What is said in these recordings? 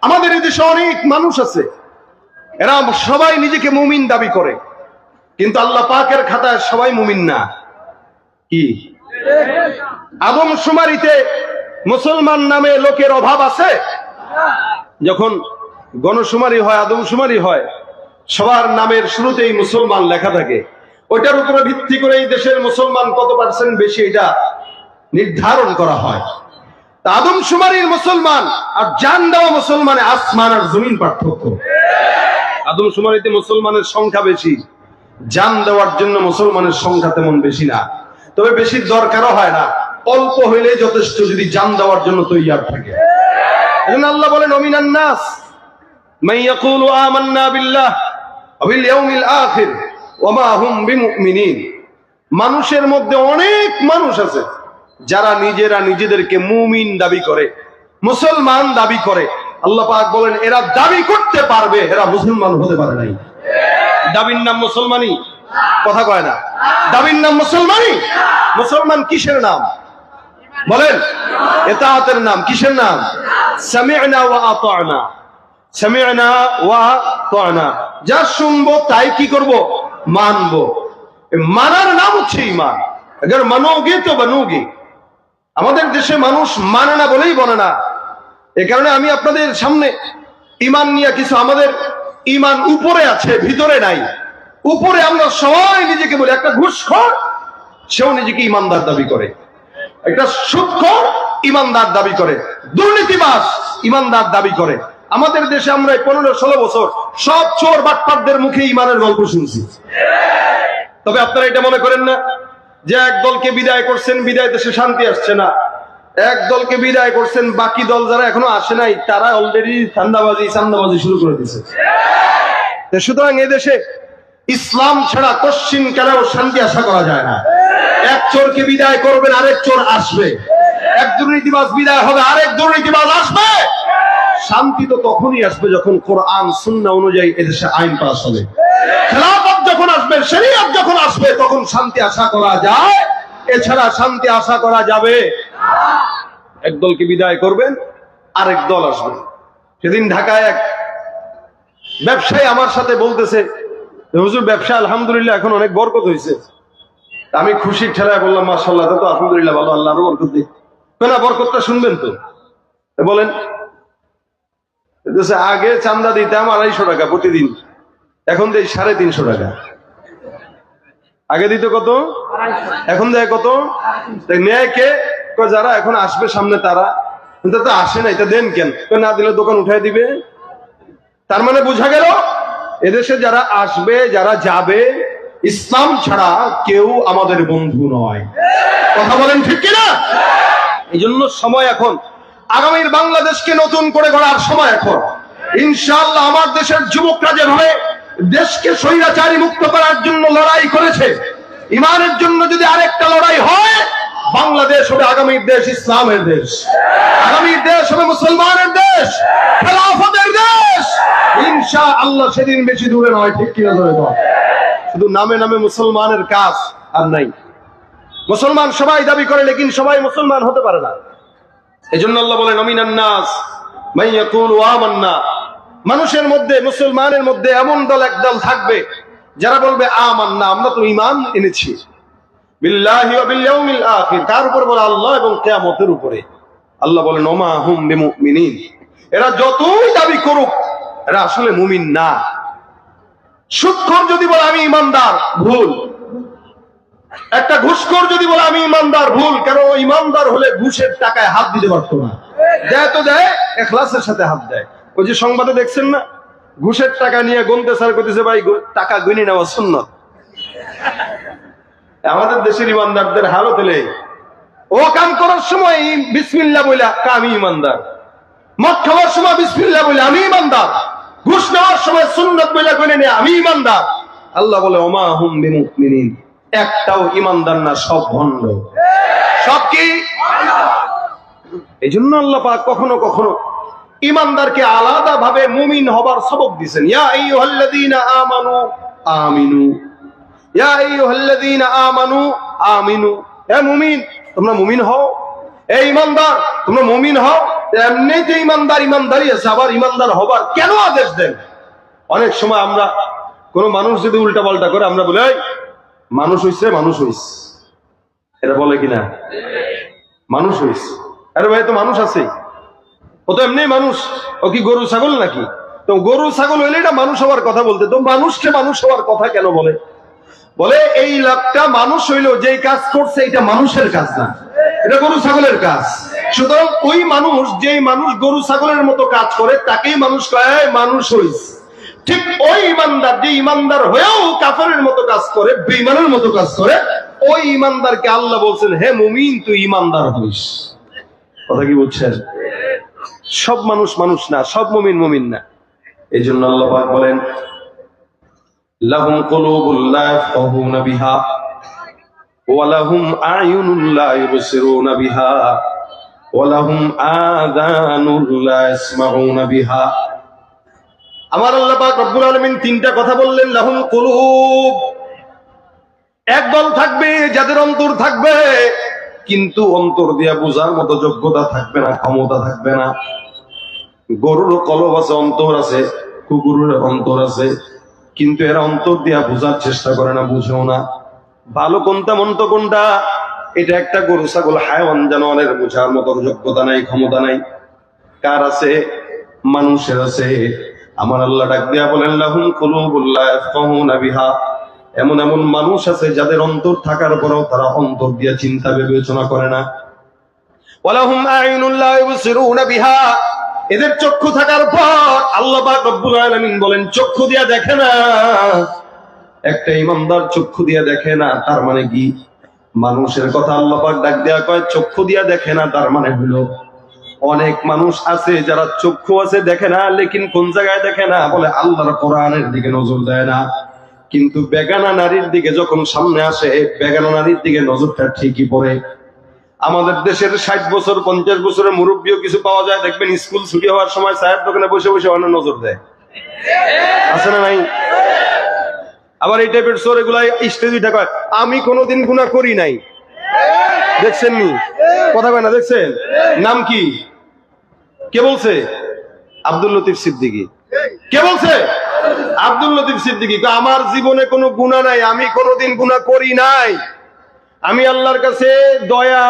আমাদের এই দেশে অনেক মানুষ আছে, এরা সবাই নিজেকে মুমিন দাবি করে, কিন্তু আল্লাহ পাকের খাতায় সবাই মুমিন না। কি আদমশুমারিতে মুসলমান নামে লোকের অভাব আছে? যখন গণশুমারি হয়, আদমশুমারি হয়, সবার নামের শুরুতেই মুসলমান লেখা থাকে। ওইটার উপরে ভিত্তি করে এই দেশের মুসলমান কত পার্সেন্ট বেশি এটা নির্ধারণ করা হয়। আদমশুমারির মুসলমান আর জান দেওয়া মুসলমানে আসমান আর জমিন পার্থক্য। আদমশুমারিতে মুসলমানের সংখ্যা বেশি, জান দেওয়ার জন্য মুসলমানের সংখ্যা তেমন বেশি না। তবে বেশি দরকারও হয় না, অল্প হইলে যথেষ্ট যদি জান দেওয়ার জন্য তৈয়ার থাকে। এজন্য আল্লাহ বলেন মিনান নাস মান ইয়াকুলু আমান্না বিল্লাহ ওয়া বিল ইয়াউমিল আখির ওয়া মা হুম বিমুমিনিন। মানুষের মধ্যে অনেক মানুষ আছে যারা নিজেরা নিজেদেরকে মুমিন দাবি করে, মুসলমান দাবি করে। আল্লাহ পাক বলেন এরা দাবি করতে পারবে, এরা মুসলমান হতে পারে নাই। দাবির নাম মুসলমানি? কথা কয় না। দাবির নাম মুসলমানি? মুসলমান কিসের নাম বলেন? ইতাআতের নাম। কিসের নাম? সামি'না ওয়া আতা'না। সামি'না ওয়া আতা'না, যা শুনবো তাই কি করব? মানবো। মানার নাম হচ্ছে ঈমান। अगर মানোগে তো বানোগে। আমাদের দেশে মানুষ মানে না বলেই বলে না। এই কারণে আমি আপনাদের সামনে ঈমান নিয়ে কিছু, আমাদের ঈমান উপরে আছে, ভিতরে নাই। উপরে আমরা সবাই নিজেকে বলি, একটা ঘুষখোর সেও নিজেকে ঈমানদার দাবি করে, একটা সুদখোর ঈমানদার দাবি করে, দুর্নীতিবাজ ঈমানদার দাবি করে। আমাদের দেশে আমরা 15-16 বছর সব চোর বাটপারদের মুখে ঈমানের গল্প শুনছি। তবে আপনারা এটা মনে করেন না যে এক দলকে বিদায় করছেন, বিদায় দেশে শান্তি আসছে না। এক দলকে বিদায় করছেন, বাকি দল যারা এখনো আসে নাই তারা অলরেডি চান্দাবাজি শুরু করে দিয়েছে। সুতরাং এই দেশে ইসলাম ছাড়া কশ্চিন কালেও শান্তি আশা করা যায় না। এক চোরকে বিদায় করবেন, আরেক চোর আসবে। এক দুর্নীতিবাজ বিদায় হবে, আরেক দুর্নীতিবাজ আসবে। শান্তি তো তখনই আসবে যখন কোরআন সুন্নাহ অনুযায়ী এদেশে আইন পাস হবে। খেলাফত যখন আসবে, শরিয়ত যখন আসবে, তখন শান্তি আশা করা যায়, এছাড়া শান্তি আশা করা যাবে না। এক দলকে বিদায় করবেন, আরেক দল আসবে। সেদিন ঢাকায় এক ব্যবসায়ী আমার সাথে বলতেছে, হুজুর ব্যবসা আলহামদুলিল্লাহ এখন অনেক বরকত হয়েছে। আমি খুশির ঠেলায় বললাম মাশাআল্লাহ, তো আলহামদুলিল্লাহ ভালো, আল্লাহ আরো বরকত দিক। না, বরকতটা শুনবেন তো। বলেন, আগে চান্দা দিতাম 250 টাকা প্রতিদিন, এখন দেয় 350 টাকা। আগে দিত কত, এখন দেয় কত? নেয় কে? যারা এখন আসবে সামনে তারা। কিন্তু তো আসে না, এটা দেন কেন? না দিলে দোকান উঠায় দিবে। তার মানে বোঝা গেল এদেশে যারা আসবে, যারা যাবে, ইসলাম ছাড়া কেউ আমাদের বন্ধু নয়। কথা বলেন ঠিক কিনা? এই জন্য সময় এখন, আগামীর বাংলাদেশকে নতুন করে গড়ার সময় এখন। ইনশাআল্লাহ আমার দেশের যুবকরা যেভাবে দেশকে স্বৈরাচারী মুক্ত করার জন্য লড়াই করেছে, ইমানের জন্য যদি আরেকটা লড়াই হয়, বাংলাদেশ হবে আগামীর দেশ ইসলামের দেশ, আগামীর দেশ হবে মুসলমানের দেশ, খেলাফতের দেশ ইনশাআল্লাহ। সেদিন বেশি দূরে নয়, ঠিক কিনা? ধরে বল। শুধু নামে নামে মুসলমানের কাজ আর নাই। মুসলমান সবাই দাবি করে, লেকিন সবাই মুসলমান হতে পারে না। এজন্য আল্লাহ বলেন মিনান নাস মান ইয়াকুলু আমান্না। মানুষের মধ্যে, মুসলমানের মধ্যে এমন দল, একদল থাকবে যারা বলবে আমান্না, আমরা তো ঈমান এনেছি, বিল্লাহি ওয়া বিল ইয়াউমিল আখির, তার উপর বলে আল্লাহ এবং কিয়ামতের উপরে। আল্লাহ বলেন ওমা হুম বিমুমিনিন। এরা যতই দাবি করুক, এরা আসলে মুমিন না। সুদখোর যদি বলে আমি ঈমানদার, ভুল। একটা ঘুষখোর যদি বলে আমি ঈমানদার, ভুল। কেন? ঈমানদার হলে ঘুষের টাকায় হাত দিতে পারতো না। দেয় তো দেয়, ইখলাসের সাথে হাত দেয়। ওই যে সংবাদে দেখছেন না, ঘুষের টাকা নিয়ে গুনতে স্যার করতেছে, ভাই টাকা গুনি নেওয়া সুন্নাত। আমাদের দেশের ঈমানদারদের হালত হলে ও কাম করার সময় বিসমিল্লাহ বলে আমি ঈমানদার, মদ খাওয়ার সময় বিসমিল্লাহ বলে আমি ঈমানদার, ঘুষ নেওয়ার সময় সুন্নাত বলে গুনে নেয় আমি ঈমানদার। আল্লাহ বলে ওমা হুম বিমুমিনিন। একটাও ঈমানদার না, সব ভণ্ড, সব কি? এই জন্য আল্লাহ পাক কখনো কখনো ঈমানদারকে আলাদা ভাবে মুমিন হবার সবক দিয়েছেন। ইয়া আইয়ুহাল্লাযীনা আমানু আমিনু, ইয়া আইয়ুহাল্লাযীনা আমানু আমিনু। হে মুমিন, তোমরা মুমিন হও। হে ঈমানদার, তোমরা মুমিন হও। এমনিতে ইমানদারি আছে, আবার ইমানদার হবার কেন আদেশ দেন? অনেক সময় আমরা কোন মানুষ যদি উল্টা পাল্টা করে আমরা বলি এই মানুষ হইছে, এটা বলে কিনা? মানুষ হইছে, আরে ভাই তো মানুষ আছে, ও তো এমনি মানুষ, ও কি গরু ছাগল নাকি? তো গরু ছাগল হইলে এটা মানুষ হওয়ার কথা বলতে, তো মানুষকে মানুষ হওয়ার কথা কেন বলে? বলে এই লোকটা মানুষ হইলো, যেই কাজ করছে এটা মানুষের কাজ না, এটা গরু ছাগলের কাজ। সুতরাং ওই মানুষ, যেই মানুষ গরু ছাগলের মতো কাজ করে তাকেই মানুষ কয় মানুষ হইছে। ঠিক ওই ইমানদার, যে ইমানদার হয়েও কাফেরের মতো কাজ করে, বেঈমানের মতো কাজ করে, ওই ইমানদারকে আল্লাহ বলছেন হে মুমিন তুই ইমানদার হইস। কথা কি বলছেন? সব মানুষ মানুষ না, সব মুমিন না। এই জন্য আল্লাহ পাক বলেন লাহুম কুলুবুল লা ইয়াফকাহুনা বিহা ওয়া লাহুম আ'য়ুনুল লা ইউবসিরুনা বিহা ওয়া লাহুম আযানুল লা ইয়াসমাউনা বিহা। আমার আল্লাহ পাক রব্বুল আলামিন তিনটা কথা বললেন। লাহুম কুলুব, একদল থাকবে যাদের অন্তর থাকবে, কিন্তু অন্তর দিয়া বোঝার মতো যোগ্যতা থাকবে না, ক্ষমতা থাকবে না। গরুর কলব আছে, অন্তর আছে, কুকুরের অন্তর আছে, কিন্তু এরা অন্তর দিয়া বোঝার চেষ্টা করে না, বুঝেও না ভালো কোনটা মন্দ কোনটা। এটা একটা গরু ছাগল হায়াওয়ান জানোয়ারের বোঝার মতো যোগ্যতা নাই, ক্ষমতা নাই। কার আছে? মানুষের আছে। আমার আল্লাহ ডাক দিয়া বলেন লাহুম কুলুবুল লা ইয়াফকাহুনা বিহা, এমন এমন মানুষ আছে যাদের অন্তর থাকার পরেও তারা অন্তর দিয়ে চিন্তা বিবেচনা করে না। ওয়ালাহুম আ'য়ুনুল লা ইউবসিরুনা বিহা, এদের চক্ষু থাকার পর আল্লাহ পাক রব্বুল আলামিন বলেন চক্ষু দিয়া দেখে না। একটা ইমানদার চক্ষু দিয়া দেখে না, তার মানে কি? মানুষের কথা আল্লাহ পাক ডাক দিয়া কয় চক্ষু দিয়া দেখে না, তার মানে হলো অনেক মানুষ আছে যারা চক্ষু আছে দেখে না, লেকিন কোন জায়গায় দেখে না? বলে আল্লাহর কোরআনের দিকে নজর দেয় না। কিন্তু বেগানা নারীর দিকে যখন সামনে আসে, বেগানা নারীর দিকে নজরটা ঠিকই পড়ে। আমাদের দেশের 60 বছর 50 বছরের মুরব্বীও কিছু পাওয়া যায়, দেখবেন স্কুল ছুটি হওয়ার সময় চায়ের দোকানে বসে বসে অন্য নজর দেয়, আছে না নাই? আবার এই টাইপের চোর এগুলা স্টেজ উঠে কয় আমি কোনোদিন গুনাহ করি নাই। দেখছেন নি? কথা কয় না, দেখছেন? নাম কি? কে বলছে? আব্দুল লতিফ সিদ্দিকী। কে বলছে? আব্দুল লতিফ সিদ্দিকী। আমার জীবনে কোনো গুনাহ নাই, আমি কোনোদিন গুনাহ করি নাই। আমি আল্লাহর কাছে দয়া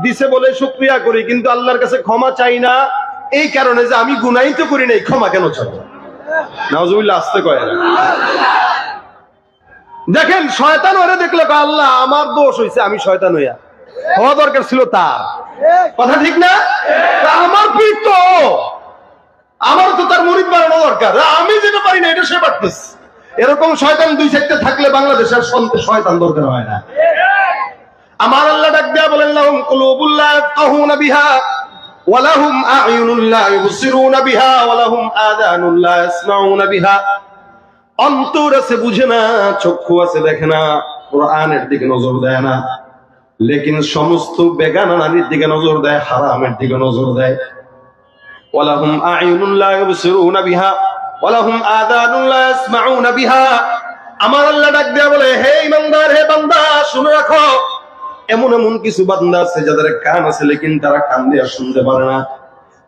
দিছে বলে শুকরিয়া করি, কিন্তু আল্লাহর কাছে ক্ষমা চাই না, এই কারণে যে আমি গুনাহই তো করি নাই, ক্ষমা কেন চাবো? নাউজুবিল্লাহ, আসতে কয় না। দেখেন শয়তান ওরে দেখলে আল্লাহ আমার দোষ হইছে, আমি শয়তান হইয়া হওয়া দরকার ছিল তার। কথা ঠিক না? আমার পীর তো, আমার তো তার মুরিদ বানানো দরকার, আমি যেটা পারি না এটা সে পারতেছে। এরকম শয়তান দুই সাইডে থাকলে বাংলাদেশের শয়তান দরকার হয় না। আমার আল্লাহ ডাক দিয়া বলেন লাহুম কুলুবুল লা ইয়াফকাহুনা বিহা ওয়া লাহুম আ'য়ুনুল লা ইউবসিরুনা বিহা ওয়া লাহুম আযানুল লা ইয়াসমাউনা বিহা। অন্তর আছে বুঝে না, চক্ষু আছে দেখে না, কোরআনের দিকে নজর দেয় না, লেকিন সমস্ত বেগানা নারীর দিকে নজর দেয়, হারামের দিকে নজর দেয়। ওয়া লাহুম আ'য়ুনুল লা ইউবসিরুনা বিহা ওয়া লাহুম আযানুল লা ইয়াসমাউনা বিহা। আমার আল্লাহ ডাক দিয়া বলে হে ইমানদার, হে বান্দা, শুনে রাখো এমন এমন কিছু বান্দা আছে যাদের কান আছে, লেকিন তারা কান দিয়া শুনতে পারে না।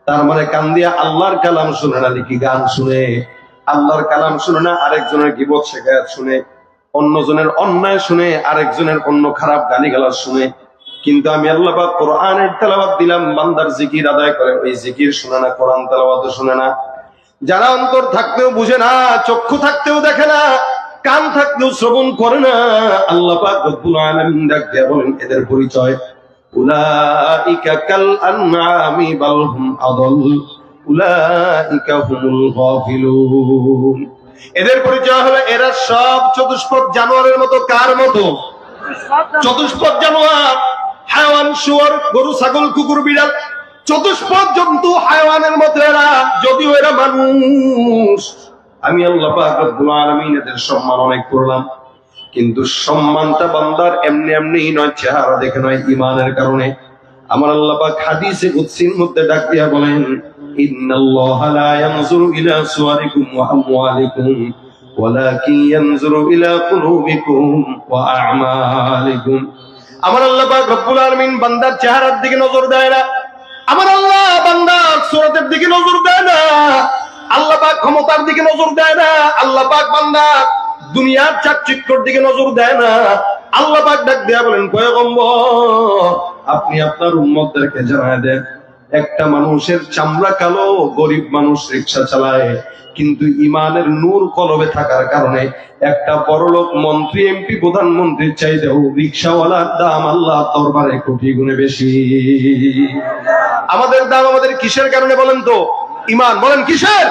তার মানে কান দিয়া আল্লাহর কালাম শুনে না, নাকি গান শুনে। আল্লাহর কালাম শুনে না, আরেকজনের গীবত শিকায়াত শুনে, অন্যজনের অন্যায় শুনে, আরেকজনের অন্য খারাপ গালিগালাজ শুনে। কিন্তু আমি আল্লাহ পাক কোরআনের তেলাওয়াত দিলাম, বান্দার জিকির আদায় করে, ওই জিকির শুনে না, কোরআন তেলাওয়াত শুনে না। যারা অন্তর থাকতেও বুঝে না, চক্ষু থাকতেও দেখে না, কান থাকতেও শ্রবণ করে না, আল্লাহ পাক রব্বুল আলামিন ডাক দিয়া বলেন এদের পরিচয় উলাইকা কাল আনআমি বাল হুম আদল উলাইকা হুমুল গাফিলুন। এদের পরিচয় হলো এরা সব চতুষ্পদ জানোয়ারের মতো। কার মতো? চতুষ্পদ জানোয়ার, হায়াওয়ান, শুয়োর, গরু, ছাগল, কুকুর, বিড়াল, চতুষ্পদ জন্তু হায়াওয়ানের মতো এরা, যদিও এরা মানুষ। আমি আল্লাহ পাক রব্বুল আলামিন এদের সম্মান অনেক করলাম, কিন্তু সম্মানটা বান্দার এমনি এমনি নয়, চেহারা দেখে নয়, ঈমানের কারণে। আমার আল্লাহ পাক হাদিসে কুদসির মধ্যে ডাক দিয়া বলেন ইন্নাল্লাহা লা ইয়ানজুরু ইলা সুওয়ারিকুম ওয়া আমওয়ালিকুম ওয়ালাকিন ইয়ানজুরু ইলা কুলুবিকুম ওয়া আ'মালিকুম। আমার আল্লাহ পাক রব্বুল আলামিন বান্দার চেহারার দিকে নজর দেয় না, আমার আল্লাহ বান্দার সূরতের দিকে নজর দেয় না, আল্লাহ পাক ক্ষমতার দিকে নজর দেয় না, আল্লাহ পাক বান্দার দুনিয়ার চাকচিক্যর দিকে নজর দেয় না। আল্লাহ পাক ডাক দিয়া বলেন, পয়গম্বর আপনি আপনার উম্মতদেরকে জানায় দেন, একটা মানুষের চামড়া কালো, গরিব মানুষ রিকশা চালায়, কিন্তু ইমানের নূর কলবে থাকার কারণে একটা বড়লোক মন্ত্রী, এমপি, প্রধানমন্ত্রীর চাইতেও রিকশাওয়ালার দাম আল্লাহ দরবারে কোটি গুণে বেশি। আমাদের দাম আমাদের কিসের কারণে বলেন তো? ইমান। বলেন কিসের?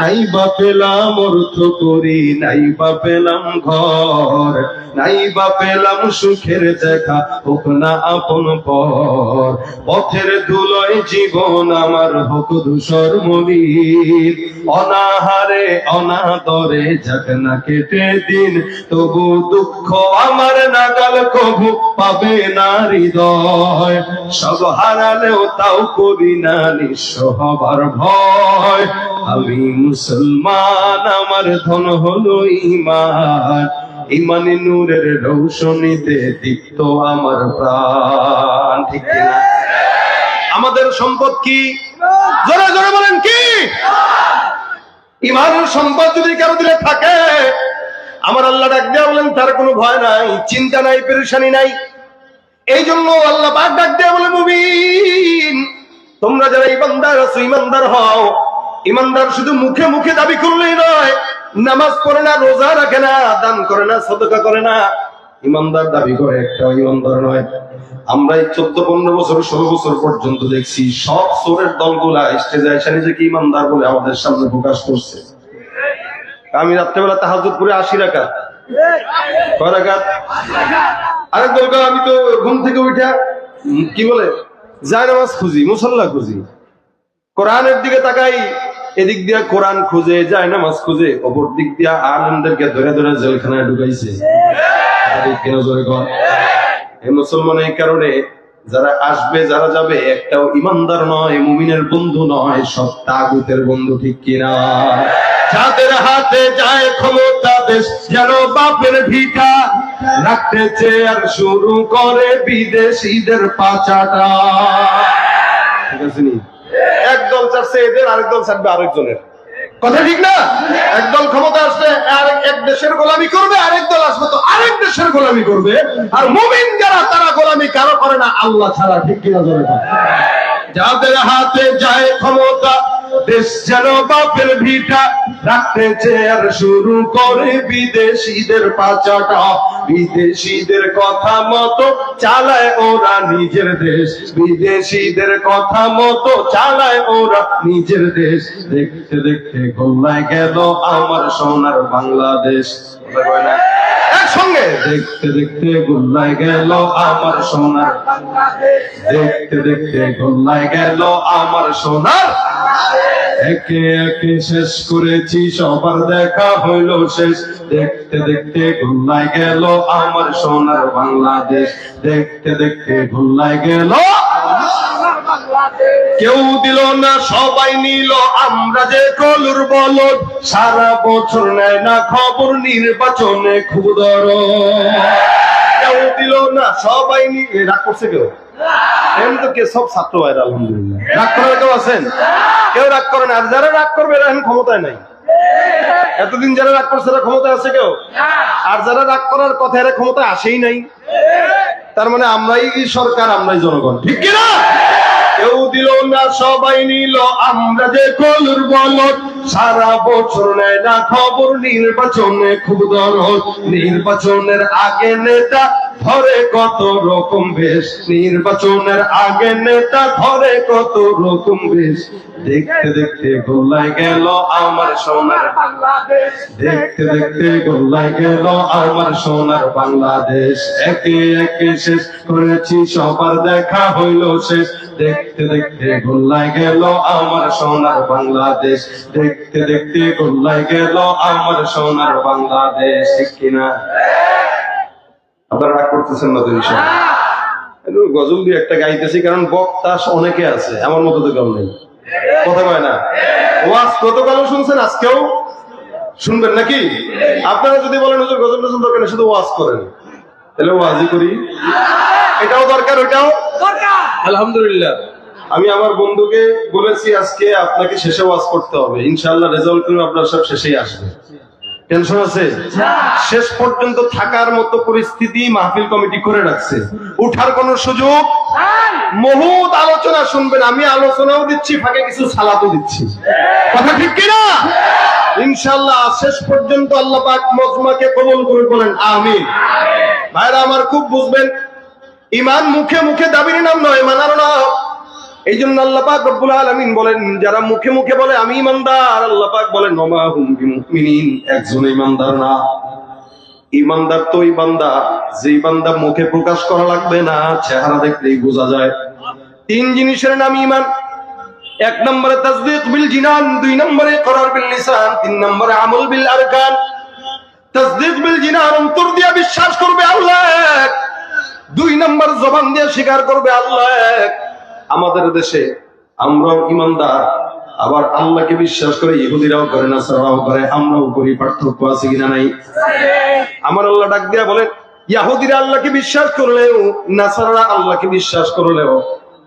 নাই বা পেলাম অর্থ করি, নাই বা পেলাম ঘর, নাই বা পেলাম সুখের দেখা, হোক না আপন পর, পথের ধুলোয় জীবন আমার হোক ধূসর মলিন, অনাহারে অনাদরে যাক না কেটে দিন, তবু দুঃখ আমার নাগাল কবু পাবে না হৃদয়, সব হারালেও তাও করি না নিঃস্ব হবার ভয়, আমি মুসলমান আমার ধন হলো ঈমান, ঈমানে নূরের রৌশনীতে দীপ্ত আমার প্রাণ। ঠিক কিনা? আমাদের সম্পদ কি? জোরে জোরে বলেন কি? ঈমানের সম্পদ যদি কারো দিলে থাকে, আমার আল্লাহ ডাক দিয়া বলেন তার কোনো ভয় নাই, চিন্তা নাই, পেরেশানি নাই। এই জন্য আল্লাহ পাক ডাক দিয়া বলে, মুমিন তোমরা যারা ইমানদার আছো, ইমানদার হও। ইমানদার শুধু মুখে মুখে দাবি করলেই নয়, নামাজ পড়ে না, রোজা রাখে না, দান করে না, সদকা করে না, ইমানদার দাবি করে একটাও ইমানদার নয়। আমরা এই 14-15 বছর 16 বছর পর্যন্ত দেখছি সব চোরের দলগুলা স্টেজে এসে নিজেকে ইমানদার বলে আমাদের সামনে প্রকাশ করছে। আমি রাত্রেবেলা তাহাজ্জুদ পড়ে 80 রাকাত, কয় রাকাত? আরেক দল আমি তো ঘুম থেকে উঠা কি বলে যায় নামাজ খুঁজি, মুসল্লা খুঁজি, কোরআনের দিকে তাকাই, এদিক দিয়া কোরআন খুঁজে, যায় নামাজ খুঁজে, অপর দিক দিয়া আলেমদেরকে ধরে ধরে জেলখানায় ঢুকাইছে। এই মুসলমান এই কারণে যারা আসবে যারা যাবে একটাও ইমানদার নয়, মুমিনের বন্ধু নয়, সব তাগুতের বন্ধু। ঠিক কিনা? যাদের হাতে যায় ক্ষমতা দেশ যেন বাপের ভিটা, রাখতে চেয়ার শুরু করে বিদেশিদের পাচাটা। ঠিক আছে নি? একদল চাচ্ছে এদের, আরেক দল চাচ্ছে আরেকজনের। কথা ঠিক না? একদল ক্ষমতা আসবে এক দেশের গোলামি করবে, আরেক দল আসবে তো আরেক দেশের গোলামি করবে। আর মুমিন যারা তারা গোলামি কারো করে না আল্লাহ ছাড়া। ঠিক কিনা? জোরে বলেন। যাদের হাতে যায় ক্ষমতা দেশ যেন বাপের ভিটা, রাখতে চেয়ার শুরু করে বিদেশিদের পাচাটা, বিদেশিদের কথা মতো চালায় ওরা নিজের দেশ, বিদেশিদের কথা মতো চালায় ওরা নিজের দেশ। দেখতে দেখতে গোল্লায় গেল আমার সোনার বাংলাদেশ। একসঙ্গে দেখতে দেখতে গোল্লায় গেল আমার সোনার বাংলাদেশ, দেখতে দেখতে গোল্লায় গেল আমার সোনার। একে একে শেষ করেছি সবার দেখা হইল শেষ, দেখতে দেখতে গোল্লায় গেল আমার সোনার বাংলাদেশ, দেখতে দেখতে গোল্লায় গেল। কেউ দিল না সবাই নিল, আমরা যে কলুর বলদ, সারা বছর নেয় না খবর, নির্বাচনে খুব দরদ। কেউ দিল না সবাই নিয়ে। রাগ করছে কেউ? এমনি তো কে সব ছাত্র ভাইরা আলহামদুলিল্লাহ। রাগ করার কেউ আছেন? কেউ রাগ করে না। আর যারা রাগ করবে এরা এখন ক্ষমতায় নাই। এতদিন যারা রাগ করছে এরা ক্ষমতায় আছে কেউ? আর যারা রাগ করার কথা এরা ক্ষমতায় আসেই নাই। তার মানে আমরাই সরকার, আমরাই জনগণ। ঠিক কিনা? কেউ দিল না সবাই নিল, আমরা যে কলুর বলদ, সারা বছর নেয় না খবর, নির্বাচনে খুব দরদ। নির্বাচনের আগে নেতা ধরে কত রকম বেশ, নির্বাচনের আগে নেতা ধরে কত রকম বেশ। দেখতে দেখতে গোল্লায় গেল আমার সোনার বাংলাদেশ, দেখতে দেখতে গোল্লায় গেল আমার সোনার বাংলাদেশ। একে একে শেষ করেছি সবার দেখা হইল শেষ, দেখতে দেখতে গোল্লায় গেল আমার সোনার বাংলাদেশ, দেখতে দেখতে গোল্লায় গেল আমার সোনার বাংলাদেশ। ঠিক কিনা? আপনারা রাগ করতেছেন না তো? গজল দিয়ে একটা গাইতেছি, কারণ বক্তা অনেকে আছে, আমার মতো তো কেউ নেই। কথা কয় না? ওয়াজ গতকালও শুনছেন, আজকেও শুনবেন নাকি? আপনারা যদি বলেন হুজুর গজল টজল দরকার নেই, শুধু ওয়াজ করেন, তাহলে ওয়াজই করি। এটাও দরকার, ওইটাও দরকার। আলহামদুলিল্লাহ। আমি আমার বন্ধুকে বলেছি আজকে আপনাকে শেষে ওয়াজ করতে হবে, ইনশাআল্লাহ রেজাল্ট কিন্তু আপনার সব শেষেই আসবে। টেনশন আছে? শেষ পর্যন্ত থাকার মতো পরিস্থিতি মাহফিল কমিটি করে রাখছে, উঠার কোনো সুযোগ বহুত আলোচনা শুনবেন, আমি আলোচনাও দিচ্ছি, ফাঁকে কিছু সালাতও দিচ্ছি, কথা ঠিক কিনা? ইনশাআল্লাহ শেষ পর্যন্ত আল্লাহ পাক মজমাকে কবুল করে বলেন আমিন। ভাইরা আমার খুব বুঝবেন, ঈমান মুখে মুখে দাবির নাম নয়, মানার নাম। এই জন্য আল্লাহ পাক রব্বুল আলামিন বলেন, যারা মুখে মুখে বলে আমি ঈমানদার, আল্লাহ পাক বলেন ওমা হুম বিমুমিনিন, একজন ঈমানদার না। ঈমানদার তো ওই বান্দা যে বান্দা মুখে প্রকাশ করা লাগবে না, চেহারা দেখলেই বোঝা যায়। তিন জিনিসের নাম ঈমান। এক নম্বরে তাসদীক বিল জিনান, দুই নম্বরে ইকরার বিল লিসান, তিন নম্বরে আমল বিল আরকান। তাসদীক বিল জিনান, অন্তর দিয়ে বিশ্বাস করবে আল্লাহ এক। দুই নম্বর জবান দিয়ে স্বীকার করবে আল্লাহ এক। আমাদের দেশে আমরাও ঈমানদার, আবার আল্লাহকে বিশ্বাস করে ইহুদিরাও করে, নাসারাও করে, আমরাও করি। পার্থক্য আছে কিনা? নাই। আমার আল্লাহ ডাক দিয়া বলেন, ইহুদিরা আল্লাহকে বিশ্বাস করলেও, নাসারারা আল্লাহকে বিশ্বাস করলেও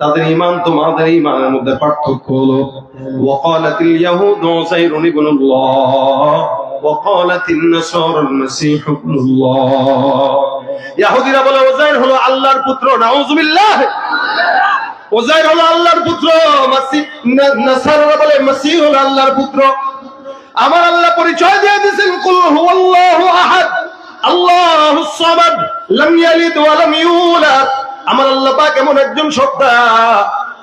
তাদের ঈমান তোমাদের ঈমানের মধ্যে পার্থক্য হলো। ওয়াকালাতিল ইয়াহুদু উযাইরুন ইবনুল্লাহ ওয়াকালাতিন নাসারাল মাসীহু ইবনুল্লাহ। ইহুদিরা বলে উযাইর হলো আল্লাহর পুত্র, নাউযুবিল্লাহ। উযাইর হলো আল্লাহর পুত্র, নাসারারা বলে মাসীহ হলো আল্লাহর পুত্র। আমার আল্লাহ পরিচয় দিয়ে দিয়েছেন, কুল হুয়াল্লাহু আহাদ আল্লাহুস সামাদ লাম ইয়ালিদ ওয়া লাম ইউলাদ। আমার আল্লাহ পাক এমন একজন সত্তা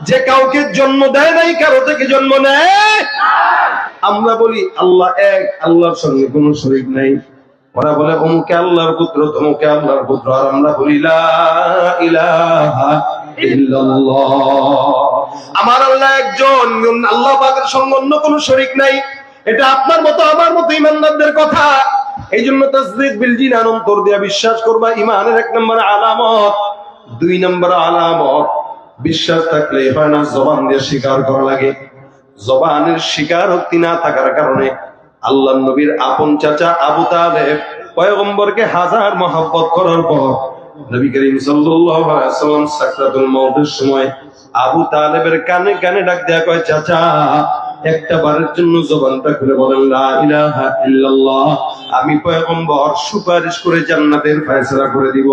যে কাউকে জন্ম দেয় নাই, কারো থেকে জন্ম নেয়। আমরা বলি আল্লাহ এক, আল্লাহর সঙ্গে কোনো শরীক নাই। ওরা বলে অমুকে আল্লাহর পুত্র, তমুকে আল্লাহর পুত্র, আর আমরা বলি লা ইলাহা ইল্লাল্লাহ। আমার আল্লাহ একজন, আল্লাহ পাকের সঙ্গে অন্য কোনো শরীক নাই। এটা আপনার মতো আমার মতো ঈমানদারদের কথা। এই জন্য তাসদীক বিল জিনান, অন্তর দিয়ে বিশ্বাস করবা, ঈমানের এক নম্বর আলামত। দুই নম্বর আলামত, বিশ্বাস থাকলে হয় না, জবান দিয়ে স্বীকার করা লাগে। জবানের স্বীকারোক্তি না থাকার কারণে আল্লাহর নবীর আপন চাচা আবু তালেব পয়গম্বরকে হাজার মহব্বত করার পর নবী করিম সাল্লাল্লাহু আলাইহি ওয়াসাল্লাম সাকরাতুল মউতের সময় আবু তালেবের কানে কানে ডাক দেয়া কয়, চাচা একটা বারের জন্য জবানটা খুলে বলেন লা ইলাহা ইল্লাল্লাহ, আমি পয়গম্বর সুপারিশ করে জান্নাতের ফয়সালা করে দিব।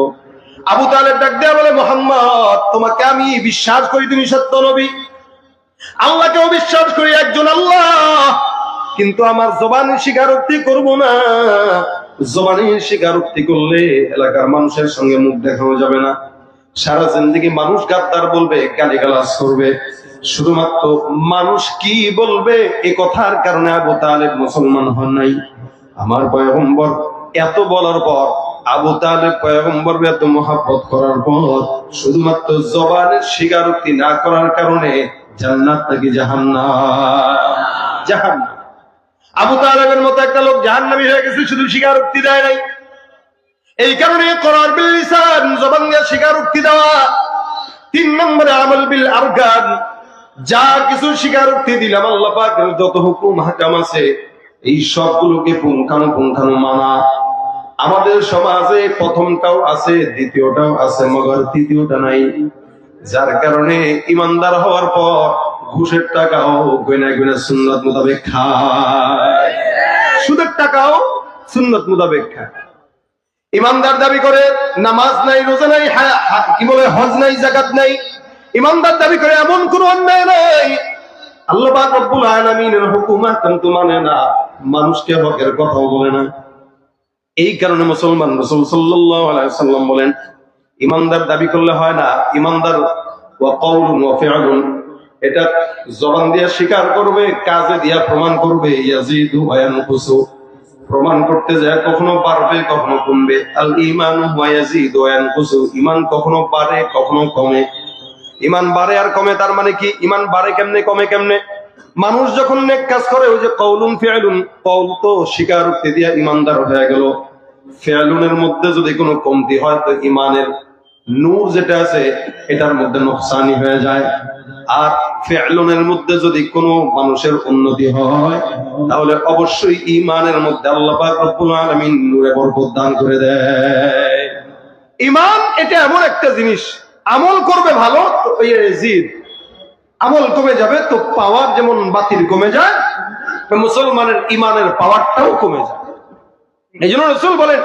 আবু তালেব ডাক দেয়া বলে, মুহাম্মদ তোমাকে আমি বিশ্বাস করি, তুমি সত্য নবী, আল্লাহকেও বিশ্বাস করি একজন আল্লাহ, কিন্তু আমার জবানের স্বীকারোক্তি করব না। জবানের স্বীকারোক্তি করলে এলাকার মানুষের সঙ্গে মুখ দেখানো যাবে না, সারা জিন্দেগি মানুষ গাদ্দার বলবে, গালিগালাজ করবে। শুধুমাত্র মানুষ কি বলবে এ কথার কারণে আবু তালেব মুসলমান হন নাই। আমার পয়গম্বর এত বলার পর, আবু তালেব পয়গম্বর এত মহব্বত করার পর, শুধুমাত্র জবানের স্বীকারোক্তি না করার কারণে জান্নাত নাকি জাহান্নাম? জাহান্নাম। আবু তালেবের মতো একটা লোক জাহান্নামী হয়ে গেছে, শুধু স্বীকারোক্তি দেয় নাই। এই কারণে ইকরার বিল লিসান, জবান দিয়ে স্বীকারোক্তি দেওয়া। তিন নম্বরে আমল বিল আরকান, যা কিছু স্বীকারোক্তি দিলাম আল্লাহ পাকের যত হুকুম হাকাম আছে এই সবগুলোকে পুঙ্খানুপুঙ্খানু মানা। আমাদের সমাজে প্রথমটাও আছে, দ্বিতীয়টাও আছে, মগর তৃতীয়টা নাই। যার কারণে ইমানদার হওয়ার পর ঘুষের টাকাও গয়না গয়না সুন্নাত মোতাবেক খায়, সুদের টাকাও সুন্নাত মোতাবেক খায়। ইমানদার দাবি করে নামাজ নাই, রোজা নাই, কি বলে হজ নাই, যাকাত নাই। ইমানদার দাবি করে এমন কোন অন্যায় নাই। আল্লাহ পাক রব্বুল আলামিনের হুকুম কিন্তু মানে না, মানুষকে হকের কথাও বলে না। এই কারণে মুসলমান রাসূল সাল্লাল্লাহু আলাইহি ওয়াসাল্লাম বলেন, ইমানদার দাবি করলে হয় না, ইমানদার ওয়া কওলুন ওয়া ফি'লুন, এটা জবান দিয়ে স্বীকার করবে, কাজে দিয়া প্রমাণ করবে। ইয়াজিদু ওয়া ইয়ানকুসু, প্রমাণ করতে যায় কখনো বাড়বে কখনো কমবে। আল ঈমানু ওয়া ইয়াজিদু ওয়া ইয়ানকুসু, ঈমান কখনো বাড়ে কখনো কমে। ঈমান বাড়ে আর কমে, তার মানে কি? ঈমান বাড়ে কেমনে, কমে কেমনে? মানুষ যখন নেক কাজ করে, ওই যে কওলুন ফি'লুন, কওল তো স্বীকারোক্তি দিয়া ঈমানদার হয়ে গেল। ফি'লুনের মধ্যে যদি কোনো কমতি হয় তো ঈমানের নূর যেটা আছে এটার মধ্যে নুকসানি হয়ে যায়। আর ফি'লুনের মধ্যে যদি কোনো মানুষের উন্নতি হয় তাহলে অবশ্যই ঈমানের মধ্যে আল্লাহ পাক রব্বুল আলামিন নূরে বরকত দান করে দেয়। ঈমান এটা এমন একটা জিনিস, আমল করবে ভালো তো ইয়াজিদ, আমল কমে যাবে তো পাওয়ার যেমন বাতিল কমে যায়, মুসলমানের ইমানের পাওয়ারটাও কমে যায়। এই জন্য রাসূল বলেন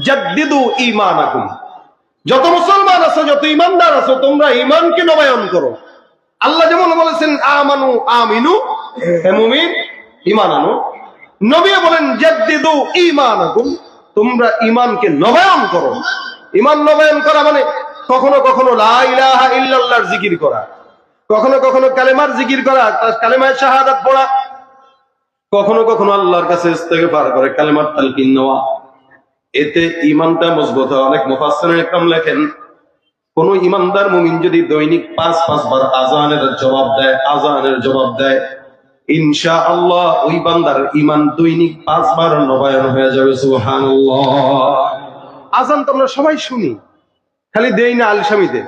জাদ্দিদু ঈমানাকুম, যত মুসলমান আছো, যত ইমানদার আছো, তোমরা ইমানকে নবায়ন করো। আল্লাহ যেমন বলেছেন আমানু আমিনু, হে মুমিন ঈমান আনো। নবী বলেন জাদ্দিদু ঈমানাকুম, তোমরা ঈমানকে নবায়ন করো। ঈমান নবায়ন করা মানে কখনো কখনো লা ইলাহা ইল্লাল্লাহর জিকির করা, কখনো কখনো কালেমার জিকির করা, কালেমায়ে শাহাদাত পড়া, কখনো কখনো আল্লাহর কাছে ইস্তেগফার করে কালেমার তালকিন নেওয়া। এতে ঈমানটা মজবুত হয়। অনেক মুফাসসিরিন ইকরাম লেখেন কোন ইমানদার মুমিন যদি দৈনিক 5 বার আযানের জবাব দেয় ইনশাআল্লাহ ওই বান্দার ঈমান দৈনিক 5 বার নবায়ন হয়ে যাবে। সুবহানাল্লাহ। আযান তো আমরা সবাই শুনি, খালি দেই না আলসামিতে।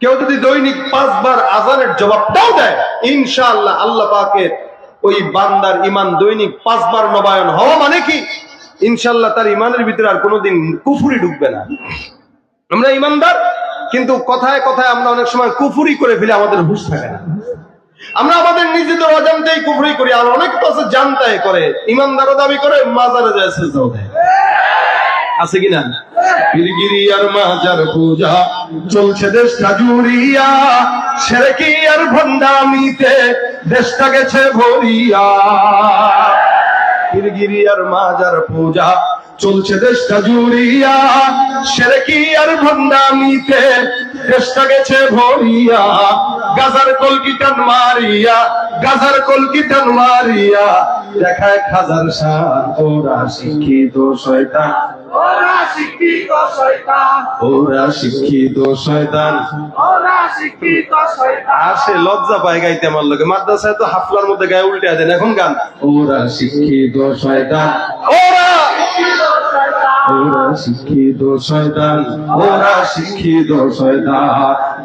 কেউ যদি দৈনিক 5 বার আযানের জবাবটাও দেয় ইনশাআল্লাহ আল্লাহ পাকের ওই বান্দার ঈমান দৈনিক 5 বার নবায়ন হওয়া মানে কি ইনশাআল্লাহ তার ঈমানের ভিতরে আর কোনোদিন কুফরি ঢুকবে না। আমরা ঈমানদার, কিন্তু কথায় কথায় আমরা অনেক সময় কুফরি করে ফেলে, আমাদের হুঁশ থাকে না। আমরা আমাদের নিজেদের অজান্তেই কুফরি করি, আর অনেক তো আছে জানতাই করে, ঈমানদারও দাবি করে, মাজারে যায় সিজদাও দেয়। আছে কিনা? পীরগিরি আর মাজার পূজা চলছে দেশটা জুড়িয়া, শিরকি আর ভণ্ডামিতে দেশটা গেছে ভরিয়া। পীরগিরি আর মাজার পূজা চলছে দেশটা জুড়িয়া, শিরকি আর ভণ্ডামিতে দেশটা গেছে ভরিয়া। গাজার কলকি টান মারিয়া দেখায় খাজার শান, ওরা শিক্ষিত শয়তান, ওরা শিক্ষিত শয়তান। আসে লজ্জা পায় গাইতে, আমার লোকে মাদ্রাসায় তো হাফলার মধ্যে গায়ে উল্টে দেন এখন গান। ওরা শিক্ষিত শয়তান, ওরা শিক্ষিত শয়তান, ওরা শিক্ষিত শয়তান।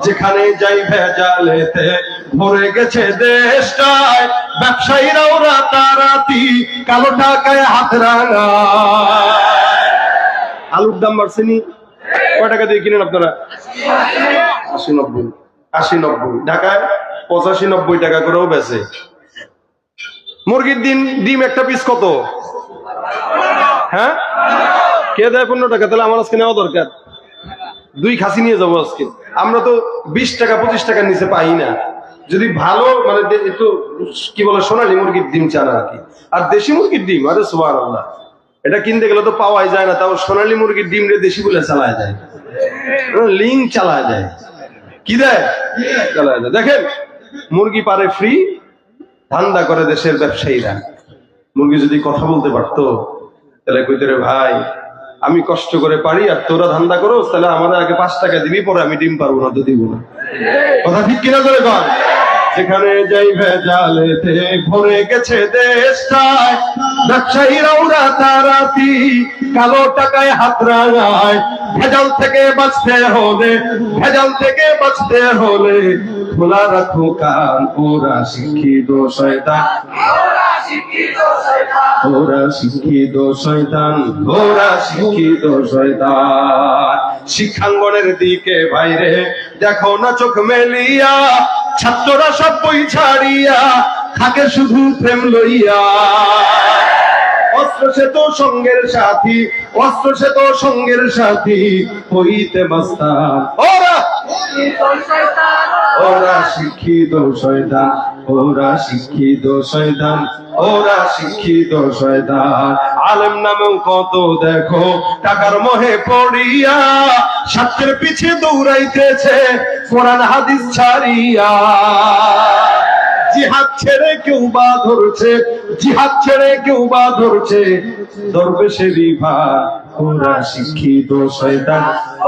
যেখানে যাই ভেজালেতে ভরে গেছে দেশটায়, ব্যবসায়ীরা ওরা রাতারাতি কালো টাকায় হাত রাঙায়। আলুর দাম বাড়ছে নি? কয় টাকা দিয়ে কিনেন আপনারা? 80-90। ঢাকায় 85-90 টাকা করেও বেচে। মুরগির ডিম একটা পিস কত? হ্যাঁ, কে দেয়? 15 টাকা। তাহলে আমার আজকে নেওয়া দরকার, 2 খাসি নিয়ে যাবো আজকে। আমরা তো 20 টাকা 25 টাকার নিচে পাই না। যদি ভালো মানে একটু কি বলে সোনালী মুরগির ডিম চান আর কি। আর দেশি মুরগির ডিম, আরে সুবহানাল্লাহ, এটা কিনতে গেলে তো পাওয়াই যায় না। তাও সোনালী মুরগির ডিম রে দেশি বলে চালায় যায়, লিঙ্ক চালায় যায়। কি দেয়? চালায় যায়। দেখেন, মুরগি পারে ফ্রি, ধান্দা করে দেশের ব্যবসায়ীরা। মুরগি যদি কথা বলতে পারতো তাহলে কইতে রে ভাই আমি কষ্ট করে পারি আর তোরা ধান্দা করো, তাহলে আমার আগে 5 টাকা দিবি, পরে আমি ডিম পারবো না, তো দিব না। কথা ঠিক কিনা ধরে কর? যেখানে যাই ভেজালেতে ভরে গেছে দেশটায়, ব্যবসায়ীরা ওরা রাতারাতি কালো টাকায় হাত রাঙায়। ভেজাল থেকে বাঁচতে হলে খোলা রাখো কান, ওরা শিক্ষিত শয়তান, ওরা শিক্ষিত শয়তান, ওরা শিক্ষিত শয়তান। শিক্ষাঙ্গনের দিকে বাইরে দেখো না চোখ মেলিয়া, ছাত্ররা সব বই ছাড়িয়া থাকে শুধু প্রেম লইয়া। অস্ত্র সে তো সঙ্গের সাথী হইতে মাস্তান, ওরা শিক্ষিত শয়তান, ওরা শিক্ষিত শয়তান, ওরা শিক্ষিত শয়তান। আলেম নামেও কত দেখো টাকার মোহে পড়িয়া, স্বার্থের পিছে দৌড়াইতেছে কোরআন হাদিস ছাড়িয়া। জিহাদ ছেড়ে কেউ বা ধরছে দরবেশেরই ভার, ওরা শিক্ষিত শয়তান,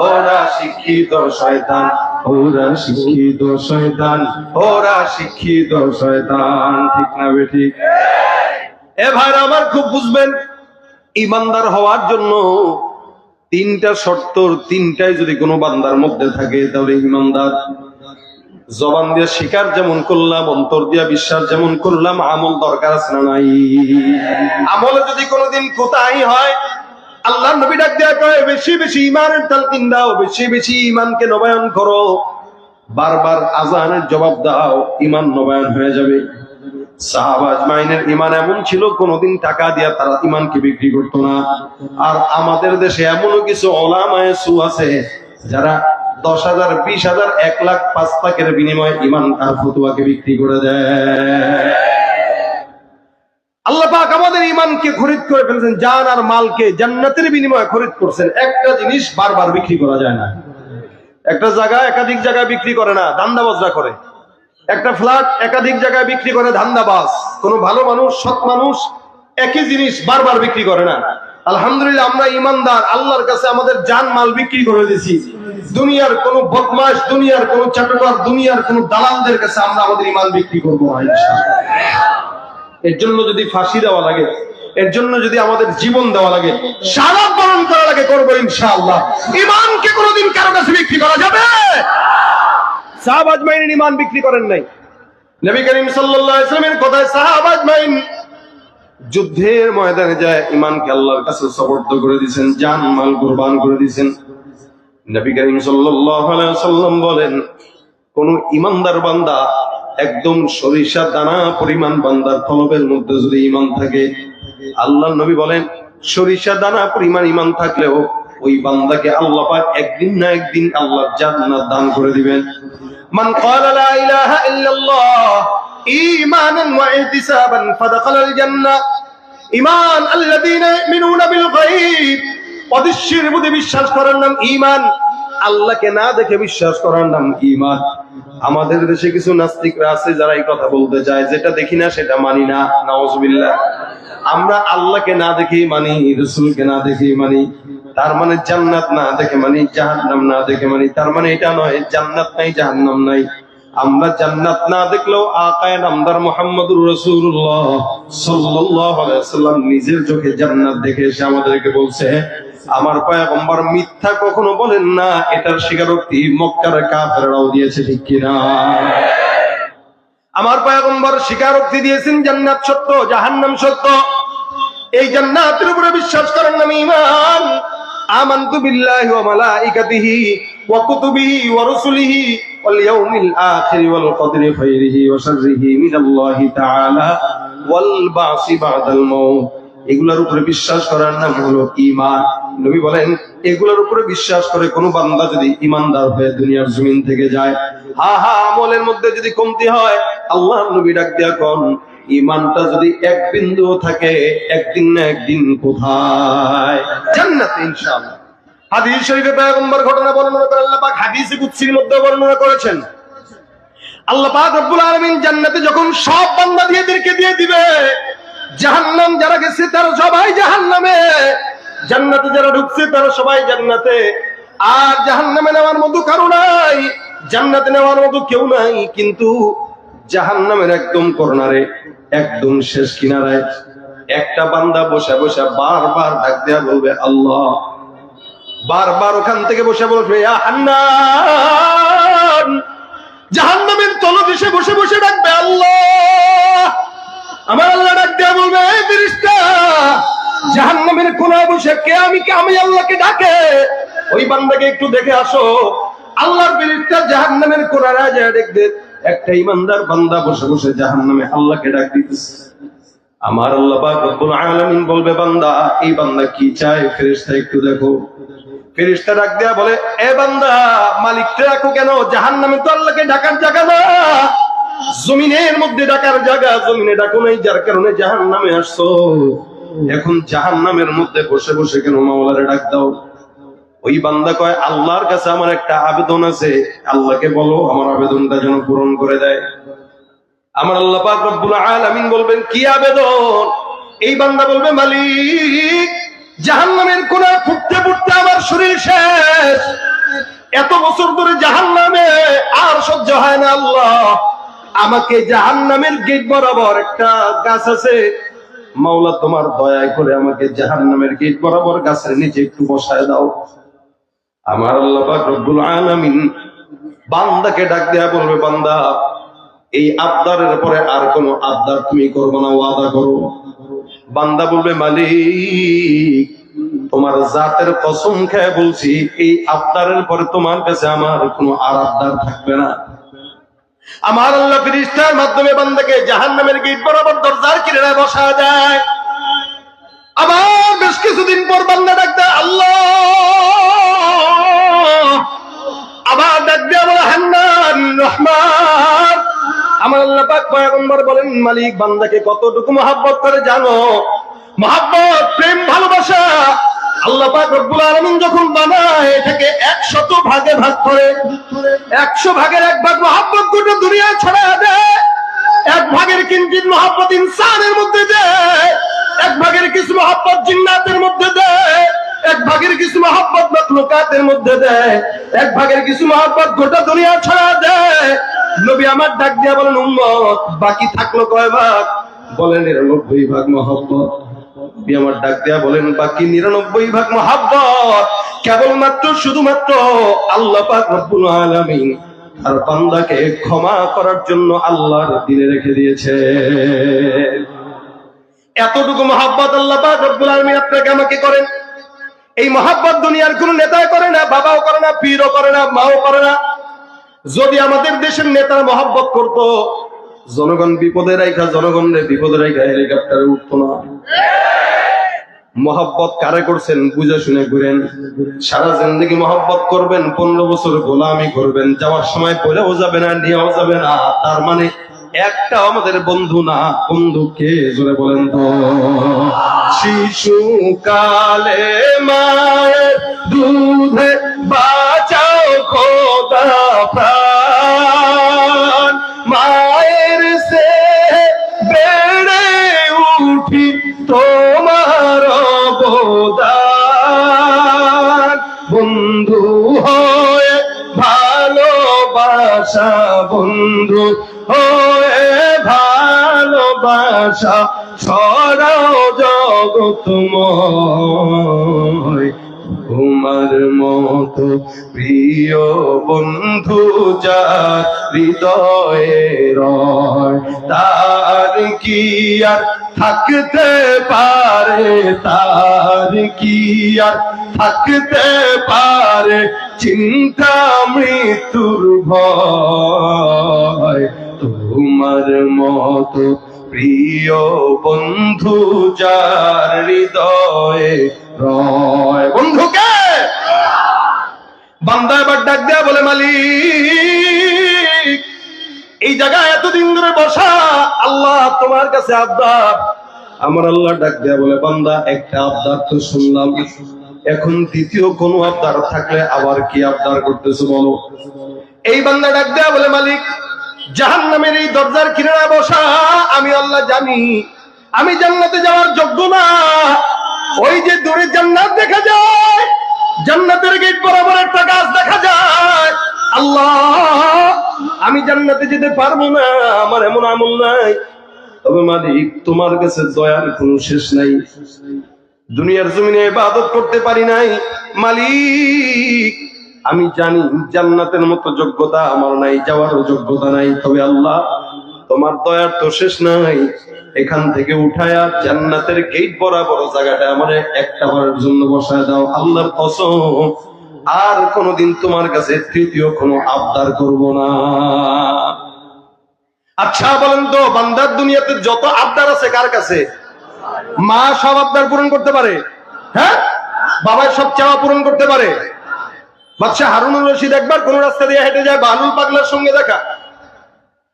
ওরা শিক্ষিত শয়তান, ওরা শিক্ষিত শয়তান, ওরা শিক্ষিত শয়তান। ঠিক না বেঠিক? এ ভাই আমার খুব বুঝবেন, ইমানদার হওয়ার জন্য 3টা শর্ত, 3টাই যদি কোনো বান্দার মধ্যে থাকে তাহলে ইমানদার। জবান দিয়ে স্বীকার যেমন করলাম, অন্তর দিয়ে বিশ্বাস যেমন করলাম, আমল দরকার আছে না নাই? আমলে যদি কোনোদিন কোতাহি হয়, আল্লাহ নবী ডাক দেয়া কয় বেশি বেশি ইমানের তালকিন দাও, বেশি বেশি ইমানকে নবায়ন করো। বারবার আযানের জবাব দাও, ঈমান নবায়ন হয়ে যাবে। সাহাবা আজমাইনের ঈমান এমন ছিল, কোনদিন টাকা দিয়া তারা ঈমানকে বিক্রি করতো না। আর আমাদের দেশে এমনও কিছু উলামায়ে সু আছে যারা 10,000, 20,000, 1 লাখ, 5 লাখের বিনিময়ে ঈমান আর ফতোয়াকে বিক্রি করে দেয়। আল্লাহ পাক আমাদের ঈমানকে খরিদ করে ফেলেছেন, জান আর মালকে জান্নাতের বিনিময়ে খরিদ করছেন। একটা জিনিস বারবার বিক্রি করা যায় না। একটা জায়গা একাধিক জায়গায় বিক্রি করে না, ধান্দাবাজরা করে। একটা ফ্ল্যাট একাধিক জায়গায় বিক্রি করে ধান্দাবাজ। কোন ভালো মানুষ, সৎ মানুষ একই জিনিস বারবার বিক্রি করে না। আলহামদুলিল্লাহ আমরা ঈমানদার, আল্লাহর কাছে আমাদের জান মাল বিক্রি করে দিয়েছি। দুনিয়ার কোন বদমাশ, দুনিয়ার কোন চাটুকার, দুনিয়ার কোন দালালদের কাছে আমরা আমাদের ঈমান বিক্রি করবো না ইনশাআল্লাহ। এর জন্য যদি ফাঁসি দেওয়া লাগে, এর জন্য যদি আমাদের জীবন দেওয়া লাগে, শাহাদাত বরণ করা লাগে, করবো ইনশাআল্লাহ। ঈমানকে কোনোদিন কারো কাছে বিক্রি করা যাবে? সাহাবা আজমাইন ঈমান বিক্রি করেন নাই। নবী করিম সাল্লাল্লাহু আলাইহি ওয়াসাল্লামের কথায় সাহাবা আজমাইন যুদ্ধের ময়দানে যায় ঈমানকে আল্লাহর কাছে সুপর্দ করে দিয়েছেন, জান মাল কুরবান করে দিয়েছেন। নবী করিম সাল্লাল্লাহু আলাইহি ওয়াসাল্লাম বলেন, কোন ঈমানদার বান্দা একদম সরিষা দানা পরিমাণ বান্দার কলবের মধ্যে যদি ঈমান থাকে, আল্লাহর নবী বলেন সরিষা দানা পরিমাণ ঈমান থাকলেও ওই বান্দাকে আল্লাহ পাক একদিন না একদিন আল্লাহ জান্নাত দান করে দিবেন। মান ক্বালা লা ইলাহা ইল্লাল্লাহ ঈমানান ওয়া ইহতিসাবান ফাদাখালাল জান্নাহ। ঈমান আল্লাযীনা ইউমিনুনা বিল গায়ব, অদৃশ্যের প্রতি বিশ্বাস করার নাম ঈমান। আল্লাহকে না দেখে বিশ্বাস করার নাম ঈমান। আমাদের দেশে কিছু নাস্তিকরা আছে যারা এই কথা বলতে চায়, যেটা দেখি না সেটা মানি না। নাউজুবিল্লাহ। আমরা আল্লাহকে না দেখে মানি, রাসূলকে না দেখে মানি, তার মানে জান্নাত না দেখে মানি, জাহান্নাম না দেখে মানি। তার মানে এটা নয় জান্নাত নাই জাহান্নাম নাই। আমরা জান্নাত না দেখলেও আকায়ে নামদার মুহাম্মদুর রাসূলুল্লাহ সাল্লাল্লাহু আলাইহি ওয়াসাল্লাম নিজের চোখে জান্নাত দেখে এসে আমাদেরকে বলছে, আমার পয়গম্বর মিথ্যা কখনো বলেন না। এটার স্বীকারোক্তি মক্কার কাফেররাও দিয়েছে, ঠিক কিনা? আমার পয়গম্বর স্বীকারোক্তি দিয়েছেন জান্নাত সত্য, জাহান্নাম সত্য। এই জান্নাতের উপরে বিশ্বাস করার নাম ঈমান। আমানতু বিল্লাহি ওয়া মালাইকাতিহি ওয়া কুতুবিহি ওয়া রাসূলিহি ওয়াল ইয়াউমিল আখির ওয়াল কদরি খাইরিহি ওয়া শাররিহি মিনাল্লাহি তাআলা ওয়াল বাসি বাদাল মাউত। এগুলোর উপরে বিশ্বাস করার নাম হলো ঈমান। নবী বলেন এগুলোর উপরে বিশ্বাস করে কোন বান্দা যদি ঈমানদার হয়ে দুনিয়ার জমিন থেকে যায়, আমলের মধ্যে যদি কমতি হয়, আল্লাহর নবী ডাক দিয়া কোন ঈমানটা যদি এক বিন্দু থাকে, একদিন না একদিন কোথায়? জান্নাতে ইনশাআল্লাহ। হাদিস শরীফে পয়গম্বর ঘটনা বর্ণনা করে আল্লাহ পাক হাদিসে কুদসির মধ্যে বর্ণনা করেছেন। আল্লাহ পাক রব্বুল আলামিন জান্নাতে যখন সব বান্দাদেরকে দিয়ে দিবে, জাহান্নাম যারা গেছে তারা সবাই জাহান্নামে, জান্নাতে যারা ঢুকছে তারা সবাই জান্নাতে। আর জাহান্নামে নেওয়ার মতো কারো নাই, জান্নাতে নেওয়ার মতো কেউ নাই। কিন্তু জাহান্নামের একদম কর্নারে, একদম শেষ কিনারায় একটা বান্দা বসে বসে বারবার ডাক দেয়া বলবে আল্লাহ। বারবার ওখান থেকে বসে বলবে ইয়া হান্নান। জাহান্নামের তলদেশে বসে বসে ডাকবে আল্লাহ। আমার আল্লাহ ডাক দেয়া বলবে এই ফেরেশতা, জাহান্নামের কোনায় বসে কে আমি আল্লাহকে ডাকে, ওই বান্দাকে একটু দেখে আসো। আল্লাহর ফেরেশতা জাহান্নামের কোনায় যায় দেখবে একটা ঈমানদার বান্দা বসে বসে জাহান্নামে আল্লাহকে ডাক দিতেছে। আমার আল্লাহ পাক রব্বুল আলামিন বলবে বান্দা, এই বান্দা কি চায়? ফেরেশতা একটু দেখো। ফেরেশতা ডাক দেয়া বলে এ বান্দা, মালিককে রাখো কেন? জাহান্নামে তো আল্লাহকে ডাকার জায়গা না, জমিনের মধ্যে ডাকার জায়গা। জমিনে ডাকো নাই, যার কারণে জাহান্নামে আসছো। এখন জাহান্নামের মধ্যে বসে বসে কেন মাওলারে ডাক দাও? ওই বান্দা কয় আল্লাহর কাছে আমার একটা আবেদন আছে, আল্লাহকে বলো আমার আবেদনটা যেন পূরণ করে দেয়। আমার আল্লাহ পাক রব্বুল আলামিন বলবেন কি আবেদন? এই বান্দা বলবে মালিক, জাহান্নামের কোনায় ফুটতে ফুটতে আমার শরীর শেষ, এত বছর ধরে জাহান্নামে আর সহ্য হয় না আল্লাহ, আমাকে জাহান্নামের গেট বরাবর একটা গাছ আছে, মাওলা তোমার দয়া করে আমাকে জাহান্নামের গেট বরাবর গাছের নিচে একটু বসায় দাও। আমার আল্লাহ পাক রব্বুল আলামিন বান্দাকে ডাক দেয়া বলবে বান্দা, এই আবদারের পরে আর কোনো আবদার তুমি করবে না, ওয়াদা করো। বান্দা বলবে মালিক, তোমার জাতের কসম খেয়ে বলছি, এই আবদারের পরে তোমার কাছে আমার কোনো আর আবদার থাকবে না। আমার আল্লাহ ফেরেশতার মাধ্যমে বান্দাকে জাহান্নামের গেট বরাবর দরজার কিনারায় বসা যায়। আবার বেশ কিছুদিন পর বান্দা ডাক দেয় আল্লাহ, আবার ডাক দেয় বলে হান্নান রহমান। আমার আল্লাহ পাক পয়গম্বর বলেন, মালিক বান্দাকে কতটুকু মহব্বত করে জানো? মহব্বত, প্রেম, ভালোবাসা আল্লাহ পাক রব্বুল আলামিন যখন বানায় এটাকে 100 ভাগে ভাগ করে। 100 ভাগের 1 ভাগ মহব্বত গোটা দুনিয়া ছড়ায় দেয়। 1 ভাগের কিঞ্চিত মহব্বত ইনসানের মধ্যে দেয়। 1 ভাগের কিছু মহব্বত জিন্নাতের মধ্যে দেয়। 1 ভাগের কিছু মহব্বত মাখলুকাতের মধ্যে দেয়। 1 ভাগের কিছু মহব্বত গোটা দুনিয়া ছড়ায় দেয়। নবী আমার ডাক দিয়া বলেন, উম্মত বাকি থাকলো কয় ভাগ? বলেন 99 ভাগ মহব্বত। নবী আমার ডাক দিয়া বলেন, বাকি 99 ভাগ মহব্বত কেবলমাত্র শুধুমাত্র আল্লাহ পাক রব্বুল আলামিন আর বান্দাকে ক্ষমা করার জন্য আল্লাহর দিলে রেখে দিয়েছে। এতটুকু মহব্বত আল্লাহ পাক রব্বুল আলামিন আপনাকে আমাকে করেন। এই মহব্বত দুনিয়ার কোন নেতাই করে না, বাবাও করে না, পীরও করে না, মাও করে না। যদি আমাদের দেশের নেতারা মহব্বত করত, জনগণ বিপদে রাখা, জনগণের বিপদে রাখা হেলিকপ্টারে উঠতো না। মহব্বত কারে করছেন বুঝে শুনে ঘুরেন। সারা জিন্দেগি মহব্বত করবেন, 15 বছর গোলামি করবেন, যাওয়ার সময় পড়েও যাবে না, নিয়েও যাবে না। তার মানে একটা আমাদের বন্ধু না। বন্ধু কে জোরে বলেন তো? শিশুকালে মায়ের দুধে বাঁচাও খোদা প্রাণ, মায়ের সে বেড়ে উঠি তোমার অবদান। বন্ধু হয়ে ভালোবাসা, বন্ধু হয়ে ভালোবাসা ছড়াও জগৎময়। তোমার মতো প্রিয় বন্ধু যার হৃদয়ে রয়, তার কি আর থাকতে পারে, তার কি আর থাকতে পারে চিন্তা মৃত্যুর ভয়। তোমার মতো প্রিয় বন্ধু যার হৃদয়ে রয়। বন্ধুকে বান্দা এবার ডাক দেয়া বলে, মালিক এই জায়গায় এতদিন ধরে বসা, আল্লাহ তোমার কাছে আবদার। আমার আল্লাহ ডাক দেয়া বলে, বান্দা একটা আবদার তো শুনলাম, এখন দ্বিতীয় কোন আবদার থাকলে আবার কি আবদার করতেছো বলো। এই বান্দা ডাক দেয়া বলে, মালিক জাহান্নামের এই দরজার কিনারায় বসা আমি আল্লাহ জানি আমি জান্নাতে যাওয়ার যোগ্য না। ওই যে দূরে জান্নাত দেখা যায়, জান্নাতের গেট বরাবর একটা গাছ দেখা যায়। আল্লাহ আমি জান্নাতে যেতে পারবো না, আমার এমন আমল নাই। তবে মালিক তোমার কাছে দয়ার কোনো শেষ নাই। দুনিয়ার জমিনে ইবাদত করতে পারি নাই মালিক, আমি জানি জান্নাতের মতো যোগ্যতা আমার নাই, যাওয়ারও যোগ্যতা নাই। তবে আল্লাহ তোমার দয়ার তো শেষ নাই, এখান থেকে উঠায়া জান্নাতের গেট বরাবর জায়গাটা আমারে একটা বারের জন্য বসায় দাও। আল্লাহর কসম আর কোনদিন তোমার কাছে তৃতীয় কোনো আবদার করব না। আচ্ছা বলেন তো, বান্দার দুনিয়াতে যত আবদার আছে কার কাছে? মা সব আবদার পূরণ করতে পারে? হ্যাঁ, বাবার সব চাওয়া পূরণ করতে পারে? বাদশাহ হারুনুর রশিদ একবার কোন রাস্তা দিয়ে হেঁটে যায়, বাহলুল পাগলার সঙ্গে দেখা।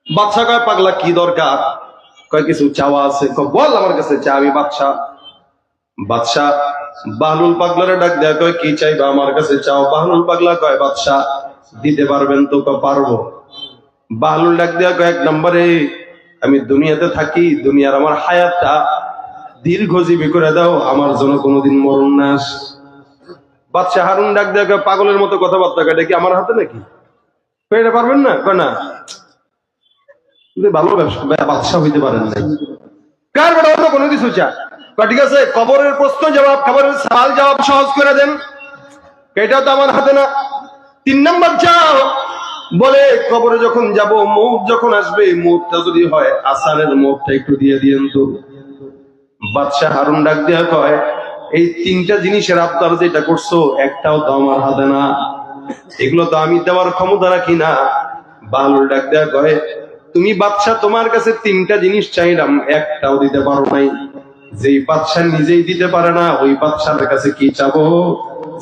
বাদশাহ কয়, পাগলা কি দরকার? কয় কিছু চাওয়া আছে। বল আমার কাছে চা, আমি বাদশাহ। বাদশাহ বাহলুল পাগলারে ডাক দেয়া কয়, কি চাইবা আমার কাছে চাও। বাহলুল পাগলা কয়, বাদশাহ দিতে পারবেন তো? পারবো। বাহলুল ডাক দেয়া কয়, 1 নম্বরে আমি দুনিয়াতে থাকি, দুনিয়ার আমার হায়াতটা দীর্ঘজীবী করে দাও, আমার জন্য কোনোদিন মরণ না আসে। বাদশাহ হারুন ডাক দেয়া কয়, পাগলের মতো কথাবার্তা কয়, এটা কি আমার হাতে নাকি? এটা পারবেন না? কয় না, ভালো ব্যবসা, বাদশাহ হইতে পারেন নাই। কার বেটা অন্য কোনো কিছু চা? ঠিক আছে, কবরের প্রশ্ন জবাব, কবরের সওয়াল জবাব সহজ করে দেন, এটাও তো আমার হাতে না। 3 নম্বর চাও, বলে কবরে যখন যাব, মউত যখন আসবে, মউতটা যদি হয় আসানের মউতটা একটু দিয়ে দিয়েন তো। বাদশাহ হারুন ডাক দেয়া কয়, এই তিনটা জিনিসের আবদার যেটা করছো একটাও তো আমার হাতে না, এগুলো তো আমি দেওয়ার ক্ষমতা রাখি না। বানর ডাক দেয়া কয়, তুমি বাদশা, তোমার কাছে তিনটা জিনিস চাইলাম, একটাও দিতে পারো নাই। যেই বাদশা নিজেই দিতে পারে না, ওই বাদশার কাছে কি চাবো?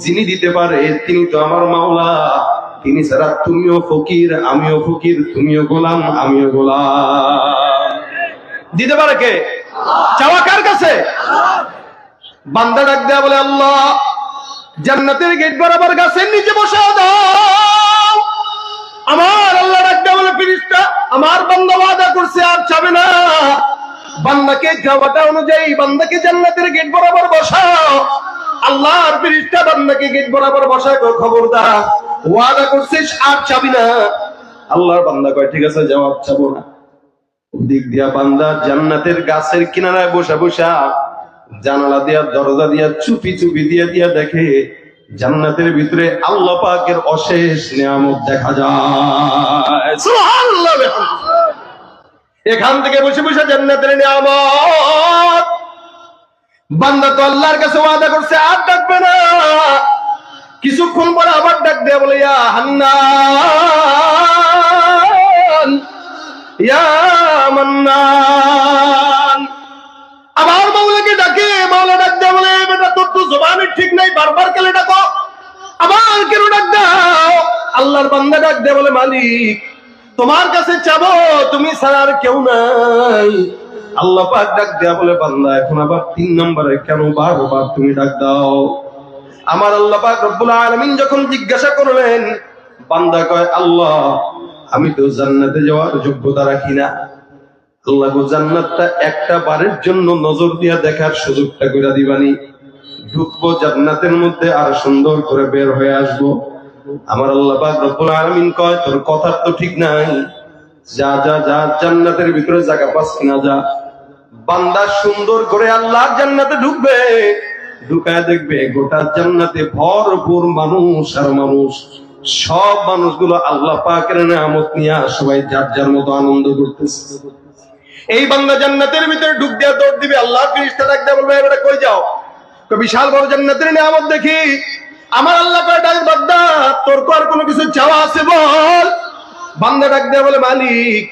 যিনি দিতে পারে তিনি তো আমার মাওলা। তিনি ছাড়া তুমিও ফকির, আমিও ফকির, তুমিও গোলাম, আমিও গোলাম। দিতে পারে কে? চাওয়া কার কাছে? বান্দা ডাক দেয়া বলে, আল্লাহ জান্নাতের গেট বরাবর গাছের নিচে বসা দাও। আমার আল্লাহ ডাক দেয়া বলে, ফেরেশতা আমার বান্দা ওয়াদা করছে আর চাবে না। বান্দাকে চাওয়াটা অনুযায়ী বান্দাকে জান্নাতের গেট বরাবর বসাও। আল্লাহর ফেরেশতা বান্দাকে গেট বরাবর বসায়, খবরদার ওয়াদা করছিস আর চাবি না। আল্লাহর বান্দা কয়, ঠিক আছে জবাব চাবো না। ওদিক দিয়া বান্দা জান্নাতের গাছের কিনারায় বসা বসা জানালা দিয়া দরজা দিয়া চুপি চুপি দিয়া দেখে জান্নাতের ভিতরে আল্লাহ পাকের অশেষ নিয়ামত দেখা যায়। সুবহানাল্লাহ। এখান থেকে বসে বসে জান্নাতের নিয়ামত। বান্দা তো আল্লাহর কাছে ওয়াদা করছে আর ডাকবে না। কিছুক্ষণ পরে আবার ডাক দেয়া বলে, ইয়া হান্নান ইয়া মান্নান। আবার মাওলাকে ডাকে, মাওলা ডাক দেয়া বলে, বেটা তোর তো জবানের ঠিক নাই, বারবার কেন ডাকো? আবার কেন ডাক দাও? আল্লাহর বান্দা ডাক দেয়া বলে, মালিক তোমার কাছে চাবো, তুমি ছাড়া আর কেউ নাই। আল্লাহ পাক ডাক দেয়া বলে, বান্দা এখন আবার 3 নম্বরে কেন বারবার তুমি ডাক দাও? আমার আল্লাহ পাক রব্বুল আলামিন যখন জিজ্ঞাসা করলেন, বান্দা কয়, আল্লাহ আমি তো জান্নাতে যাওয়ার যোগ্যতা রাখি না। আল্লাহ গো, জান্নাতটা একটা বারের জন্য নজর দিয়া দেখার সুযোগটা করে দিবানি। ঢুকবো জান্নাতের মধ্যে আর সুন্দর করে বের হয়ে আসবো। আমার আল্লাহ পাক রব্বুল আলামিন কয়, তোর কথা তো ঠিক নাই, যা যা যা জান্নাতের ভিতরে জায়গা পাস কিনা যা। বান্দা সুন্দর করে আল্লাহর জান্নাতে ঢুকবে, ঢুকায় দেখবে গোটা জান্নাতে ভরপুর মানুষ আর মানুষ। সব মানুষগুলো আল্লাহ পাকের নিয়ামত নিয়ে সবাই যার যার মতো আনন্দ করতেছে। এই বান্দা জান্নাতের ভিতরে ঢুক দিয়া দৌড় দিবে, আল্লাহর ফেরেশতা ডাক দেয়া বলবে, এবারে কই যাও? বিশাল বড় জান্নাতের নিয়ামত দেখি। আমার আল্লাহ কয়, ডাক বান্দা তোর তো আর কোনো কিছু চাওয়া আছে বল। বান্দা ডাক দেয়া বলে, মালিক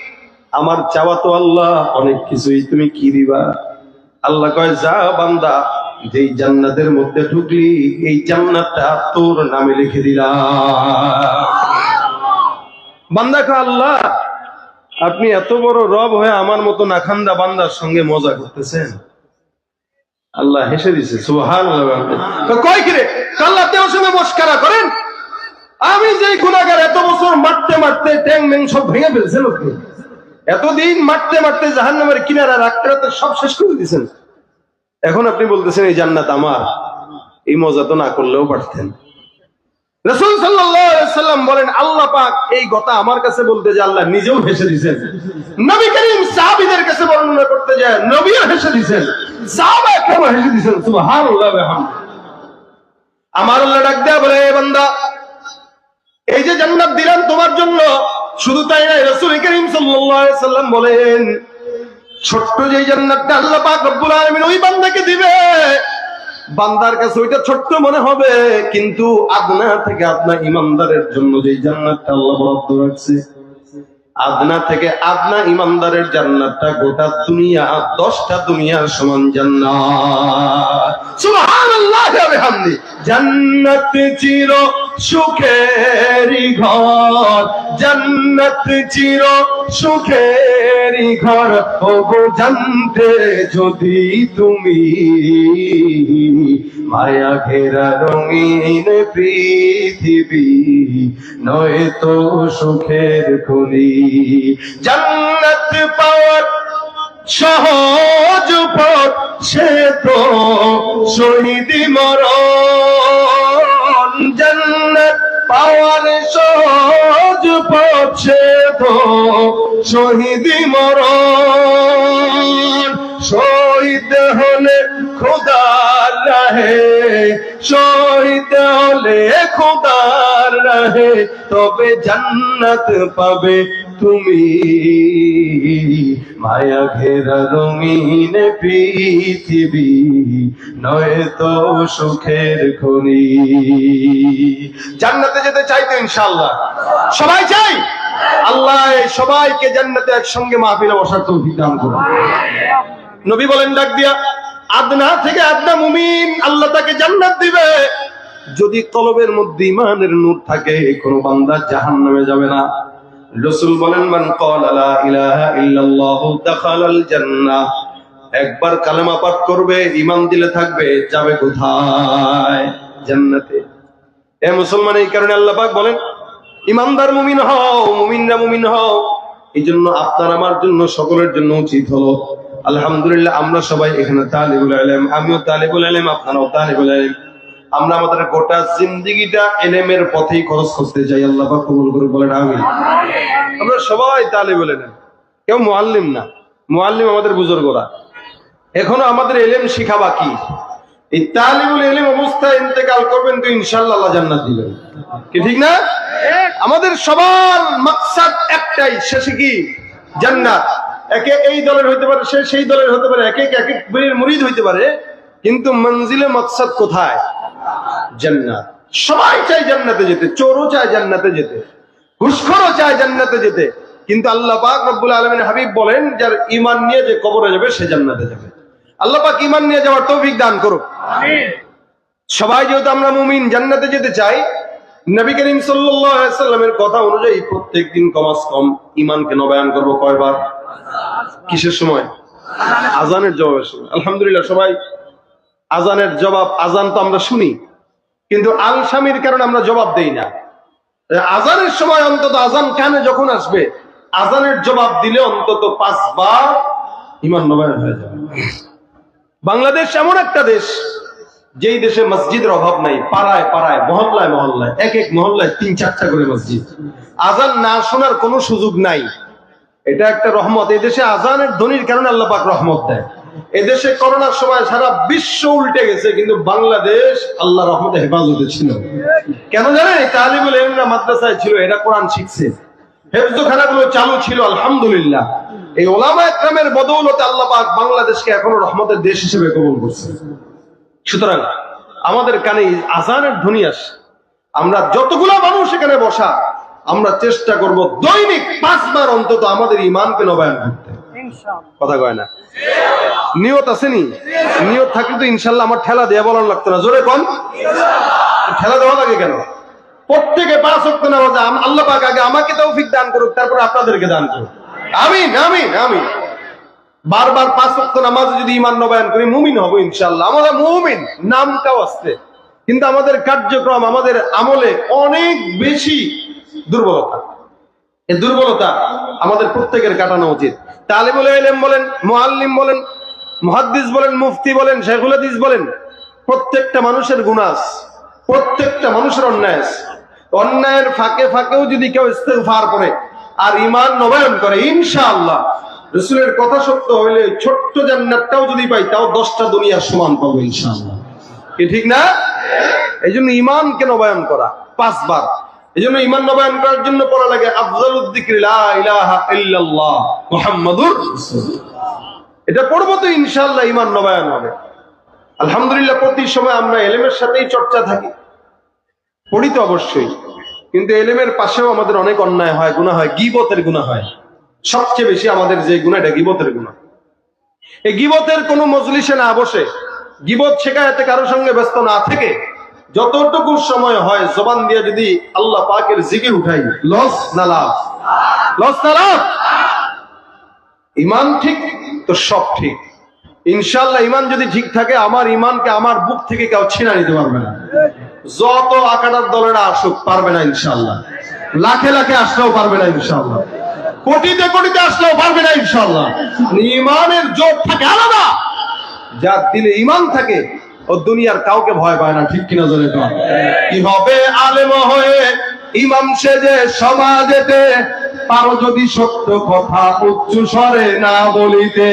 আমার চাওয়া তো আল্লাহ অনেক কিছুই, তুমি কি দিবা? আল্লাহ কয়, যা বান্দা, যেই জান্নাতের মধ্যে ঢুকলি এই জান্নাতটা তোর নামে লিখে দিলাম। বান্দা কয়, আল্লাহ আপনি এত বড় রব হয়ে আমার মতো নাখান্দা বান্দার সঙ্গে মজা করতেছেন? আল্লাহ হেসে দিছে, সুবহানাল্লাহ। কয় কি রে, আল্লাহ তোর সঙ্গে মস্করা করেন? আমি যেই গুনাহগার, এত বছর মারতে মারতে ট্যাং ম্যাং সব ভেঙে ফেলছেন, এতদিন মারতে মারতে জাহান্নামের কিনারা রাখতে রাখতে সব শেষ করে দিয়েছেন। এখন আপনি বলতেছেন এই জান্নাত আমার? এই মজা তো না করলেও পারতেন। রাসূল সাল্লাল্লাহু আলাইহি সাল্লাম বলেন, আল্লাহ পাক এই কথা আমার কাছে বলতে যে আল্লাহ নিজেও হেসে দিয়েছেন। নবী করিম সাহাবীদের কাছে বর্ণনা করতে যায় নবীও হেসে দিয়েছেন, সাহাবা কেমন হেসে দিয়েছেন। সুবহানাল্লাহ ওয়া বিহামদিহি। আমার আল্লাহ ডাক দেয়া বলে, বান্দা এই যে জান্নাত দিলাম তোমার জন্য, শুধু তাই নয়, রাসূল করিম সাল্লাল্লাহু আলাইহি সাল্লাম বলেন, ছোট্ট যে জান্নাতটা আল্লাহ পাক রব্বুল আলামিন ওই বান্দাকে দিবে, বান্দার কাছে ওইটা ছোট্ট মনে হবে, কিন্তু আদনা থেকে আদনা ইমানদারের জন্য যে জান্নাতটা আল্লাহ বরাদ্দ রাখছে, আদনা থেকে আদনা ইমানদারের জান্নাতটা গোটা দুনিয়া 10টা দুনিয়ার সমান জান্নাত। সুবহানাল্লাহ ওয়া বিহামদিহি। জান্নাত চির সুখেরই ঘর, জান্নাত চির সুখেরই ঘর, ওগো জানতে যদি তুমি মায়া ঘেরা রঙিন পৃথিবী, নয় তো সুখের খনি। জান্নাত পাওয়ার সহজ পথ, সে তো শহীদি মরণ। জান্নাত পাওয়ার সহজ পথ, সে তো শহীদি মরণ। শহীদ হলে খোদার রাহে, শহীদ হলে খোদার রাহে, তবে জান্নাত পাবে তুমি মায়া ঘেরা রঙিন পৃথিবী নয় তো সুখের খনি। জান্নাতে যেতে চাই তো ইনশাআল্লাহ? সবাই চাই? আল্লাহ সবাইকে জান্নাতে একসঙ্গে মাহফিলে বসার তৌফিক দান করুন। নবী বলেন ডাক দিয়া, আদনা থেকে আদনা মুমিন আল্লাহ তাকে জান্নাত দিবে যদি কলবের মধ্যে ঈমানের নূর থাকে, কোন বান্দা জাহান্নামে যাবে না। রাসূল বলেন, মান ক্বালা লা ইলাহা ইল্লাল্লাহ দাখালাল জান্নাহ, একবার কালেমা পাঠ করবে, ঈমান দিলে থাকবে, যাবে কোথায়? জান্নাতে। এ মুসলমান, এই কারণে আল্লাহ পাক বলেন ঈমানদার মুমিন হও, মুমিনরা মুমিন হও। এইজন্য আপনার আমার জন্য সকলের জন্য উচিত হলো, আলহামদুলিল্লাহ আমরা সবাই এখানে তালিবুল ইলম, আমিও তালিবুল ইলম, আপনারাও তালিবুল ইলম। আমরা আমাদের গোটা জিন্দেগিটা ইলমের পথেই খরচ করতে চাই। আল্লাহ পাক কবুল করুন, বলেন আমিন। আমরা সবাই তালিবুল ইলম, কেউ মুআল্লিম না। মুআল্লিম আমাদের বুজুর্গরা, এখনো আমাদের ইলম শিখা বাকি। এই তালিবুল ইলম অবস্থায় ইন্তেকাল করবেন তো ইনশাআল্লাহ আল্লাহ জান্নাত দিবেন, কি ঠিক না? আমাদের সবার মাকসাদ একটাই, শেষে কি? জান্নাত। একে এই দলের হইতে পারে, সে সেই দলের হতে পারে, একে এক বীরের মুরিদ হইতে পারে, কিন্তু মঞ্জিলে মাকসাদ কোথায়? জান্নাত। সবাই চায় জান্নাতে যেতে, চোরও চায় জান্নাতে যেতে, ঘুষখোরও চায় জান্নাতে যেতে, কিন্তু আল্লাহ পাক রব্বুল আলামিন হাবিব বলেন, যার ঈমান নিয়ে যে কবরে যাবে সে জান্নাতে যাবে। আল্লাহ পাক ঈমান নিয়ে যাওয়ার তৌফিক দান করুক। আমিন। সবাই যেহেতু আমরা মুমিন, জান্নাতে যেতে চাই, নবী করিম সাল্লাল্লাহু আলাইহি ওয়াসাল্লামের কথা অনুযায়ী প্রত্যেকদিন কমাস কম ঈমানকে নবায়ন করব কয়বার? কিসের সময়? আজানের জবাবের সময়। আলহামদুলিল্লাহ সবাই আজানের জবাব, আজান তো আমরা শুনি, কিন্তু আলসামির কারণে আমরা জবাব দেই না। আজানের সময় অন্তত আজান কানে যখন আসবে, আজানের জবাব দিলে অন্তত 5 বার ঈমান নবায়ন হয়ে যাবে। বাংলাদেশ এমন একটা দেশ, যেই দেশে মসজিদের অভাব নাই, পাড়ায় পাড়ায়, মহল্লায় মহল্লায়, এক এক মহল্লায় 3-4টা করে মসজিদ। আজান না শোনার কোনো সুযোগ নাই, এটা একটা রহমত। এই দেশে আজানের ধ্বনির কারণে আল্লাহ পাক রহমত দেয়। এদেশে করোনার সময় সারা বিশ্ব উল্টে গেছে, কিন্তু বাংলাদেশ আল্লাহ রহমতে হেফাজতে ছিল। কেন জানেন? তালিবুল ইলমরা মাদ্রাসায় ছিল, এরা কোরআন শিখছে, হেফজখানাগুলো চালু ছিল, আলহামদুলিল্লাহ। এই ওলামা একরামের বদৌলতে আল্লাহ পাক বাংলাদেশকে এখনো রহমতের দেশ হিসেবে কবুল করছে। সুতরাং আমাদের কানে আজানের ধ্বনি আসে, আমরা যতগুলো মানুষ এখানে বসা, আমরা চেষ্টা করব দৈনিক 5 বার অন্তত আমাদের ঈমানকে নবায়ন করতে। কথা কয় না? নিয়ত আসেনি? নিয়ত থাকলে তো ইনশাআল্লাহ আমার ঠেলা দেয়া বলার লাগতো না। জোরে কোন? ঠেলা দেওয়া লাগে কেন? প্রত্যেকে 5 ওয়াক্ত নামাজ আল্লাহ পাক আগে আমাকে তৌফিক দান করুক, তারপর আপনাদেরকে দান করুক। আমিন আমিন আমিন। বারবার 5 ওয়াক্ত নামাজে যদি ঈমান নবায়ন করি, মুমিন হব ইনশাআল্লাহ। আমরা মুমিন নামটাও আসছে, কিন্তু আমাদের কার্যক্রম, আমাদের আমলে অনেক বেশি দুর্বলতা। এই দুর্বলতা আমাদের প্রত্যেকের কাটানো উচিত। তালিবুল ইলম বলেন, মুআল্লিম বলেন, মুহাদ্দিস বলেন, মুফতি বলেন, শাইখুল হাদিস বলেন, প্রত্যেকটা মানুষের গুনাহ আছে, প্রত্যেকটা মানুষের অন্যায় আছে। অন্যায়ের ফাঁকে ফাঁকেও যদি কেউ ইস্তেগফার করে আর ঈমান নবায়ন করে, ইনশাআল্লাহ রাসূলের কথা সত্য হইলে ছোট্ট জান্নাতটাও যদি পাই, তাও 10টা দুনিয়ার সমান পাবো ইনশাআল্লাহ, কি ঠিক না? এইজন্য ঈমানকে নবায়ন করা 5 বার। এইজন্য ঈমান নবায়ন করার জন্য পড়া লাগে আফজালুদ যিকরি লা ইলাহা ইল্লাল্লাহ মুহাম্মাদুর রাসূলুল্লাহ। এটা পড়বো তো ইনশাআল্লাহ ঈমান নবায়ন হবে। আলহামদুলিল্লাহ প্রতি সময় আমরা ইলমের সাথেই চর্চা থাকি, পড়ি তো অবশ্যই, কিন্তু ইলমের পাশেও আমাদের অনেক অন্যায় হয়, গুনাহ হয়, গীবতের গুনাহ হয়। সবচেয়ে বেশি আমাদের যে গুনাহ, এটা গীবতের গুনাহ। এই গীবতের কোনো মজলিসে না বসে, গীবত শেখায়াতে কারো সঙ্গে ব্যস্ত না থেকে, যতটুকু সময় হয় জবান দিয়ে যদি আল্লাহ পাকের জিকির উঠাই, লস না লাভ? লস না লাভ? ঈমান ঠিক তো সব ঠিক ইনশাআল্লাহ। ঈমান যদি ঠিক থাকে, আমার ঈমানকে আমার বুক থেকে কেউ ছিনা নিতে পারবে না। যত আকাটার দলেরা আসুক, পারবে না ইনশাআল্লাহ। লাখে লাখে আসলেও পারবে না ইনশাআল্লাহ। কোটিতে কোটিতে আসলেও পারবে না ইনশাআল্লাহ। ঈমানের জোর থাকে আলাদা। যার দিলে ঈমান থাকে, ও দুনিয়ার কাউকে ভয় পায় না, ঠিক কিনা জোরে কর? কি হবে আলেম হয়ে ইমাম সেজে সমাজেতে, পারো যদি সত্য কথা উচ্চ স্বরে না বলিতে।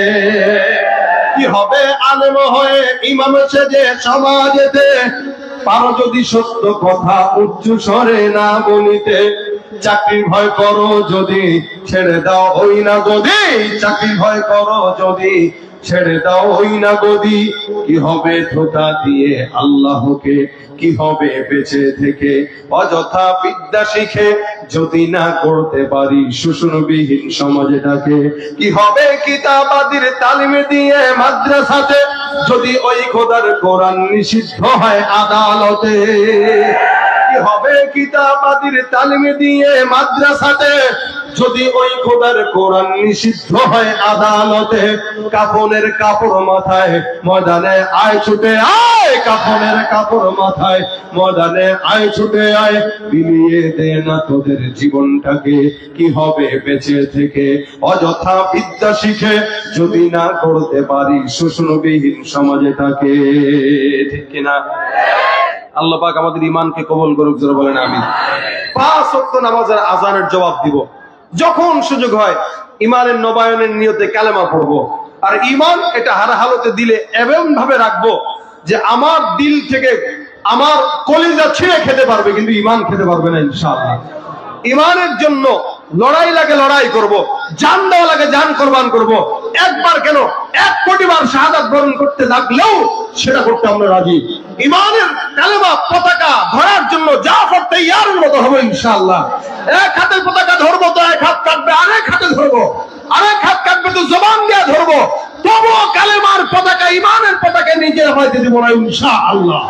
কি হবে আলেম হয়ে ইমাম সেজে সমাজেতে, পারো যদি সত্য কথা উচ্চ স্বরে না বলিতে। চাকরির ভয় করো যদি ছেড়ে দাও ওই না গদি, চাকরির ভয় করো যদি ছেড়ে দাও ওই না গদি। কি হবে ধোঁকা দিয়ে আল্লাহকে, কি হবে বেঁচে থেকে অযথা বিদ্যা শিখে যদি না করতে পারি শোষণবিহীন সমাজটাকে। কি হবে কিতাবাদির তালিম দিয়ে মাদ্রাসাতে যদি ওই খোদার কোরআন নিষিদ্ধ হয় আদালতে। কি হবে কিতাবাদির তালিম দিয়ে মাদ্রাসাতে যদি ওই খোদার কোরআন নিষিদ্ধ হয় আদালতে। কাফনের কাপড় মাথায় ময়দানে আয় ছুটে আয়, কাফনের কাপড় মাথায় ময়দানে আয় ছুটে আয়। বিলিয়ে দে না তোদের জীবনটাকে, কি হবে বেঁচে থেকে অযথা বিদ্যা শিখে যদি না করতে পারি শোষণবিহীন সমাজটাকে। ঠিক কিনা? আল্লাহ পাক আমাদের ইমানকে কবুল করুক, যারা বলেন আমিন। 5 ওয়াক্ত নামাজের আজানের জবাব দিব, যখন সুযোগ হয় ইমানের নবায়নের নিয়তে কালেমা পড়বো। আর ইমান এটা হারা হালতে দিলে এমন ভাবে রাখবো যে আমার দিল থেকে আমার কলিজা ছিঁড়ে খেতে পারবে, কিন্তু ইমান খেতে পারবে না ইনশাআল্লাহ। ইমানের জন্য লড়াই লাগে লড়াই করব, জান দেওয়া লাগে জান কোরবান করব। একবার কেন 1 কোটি বার শাহাদাত বরণ করতে লাগলেও সেটা করতে আমরা রাজি। ইমানের কালেমা পতাকা ধরার জন্য জাফর তৈয়ারের মতো হবে ইনশাআল্লাহ। এক হাতে পতাকা ধরবো তো এক হাত কাটবে, আরেক হাতে ধরবো, আরেক হাত কাটবে তো জবান দিয়ে ধরবো, তবুও কালেমার পতাকা ইমানের পতাকা নিজের হয়তো দিব না ইনশাআল্লাহ।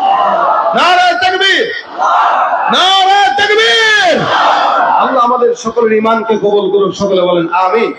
নারে তাকবীর, নারে তাকবীর। আল্লাহ আমাদের সকলের ইমানকে কবুল করুন, সকলে বলেন আমিন।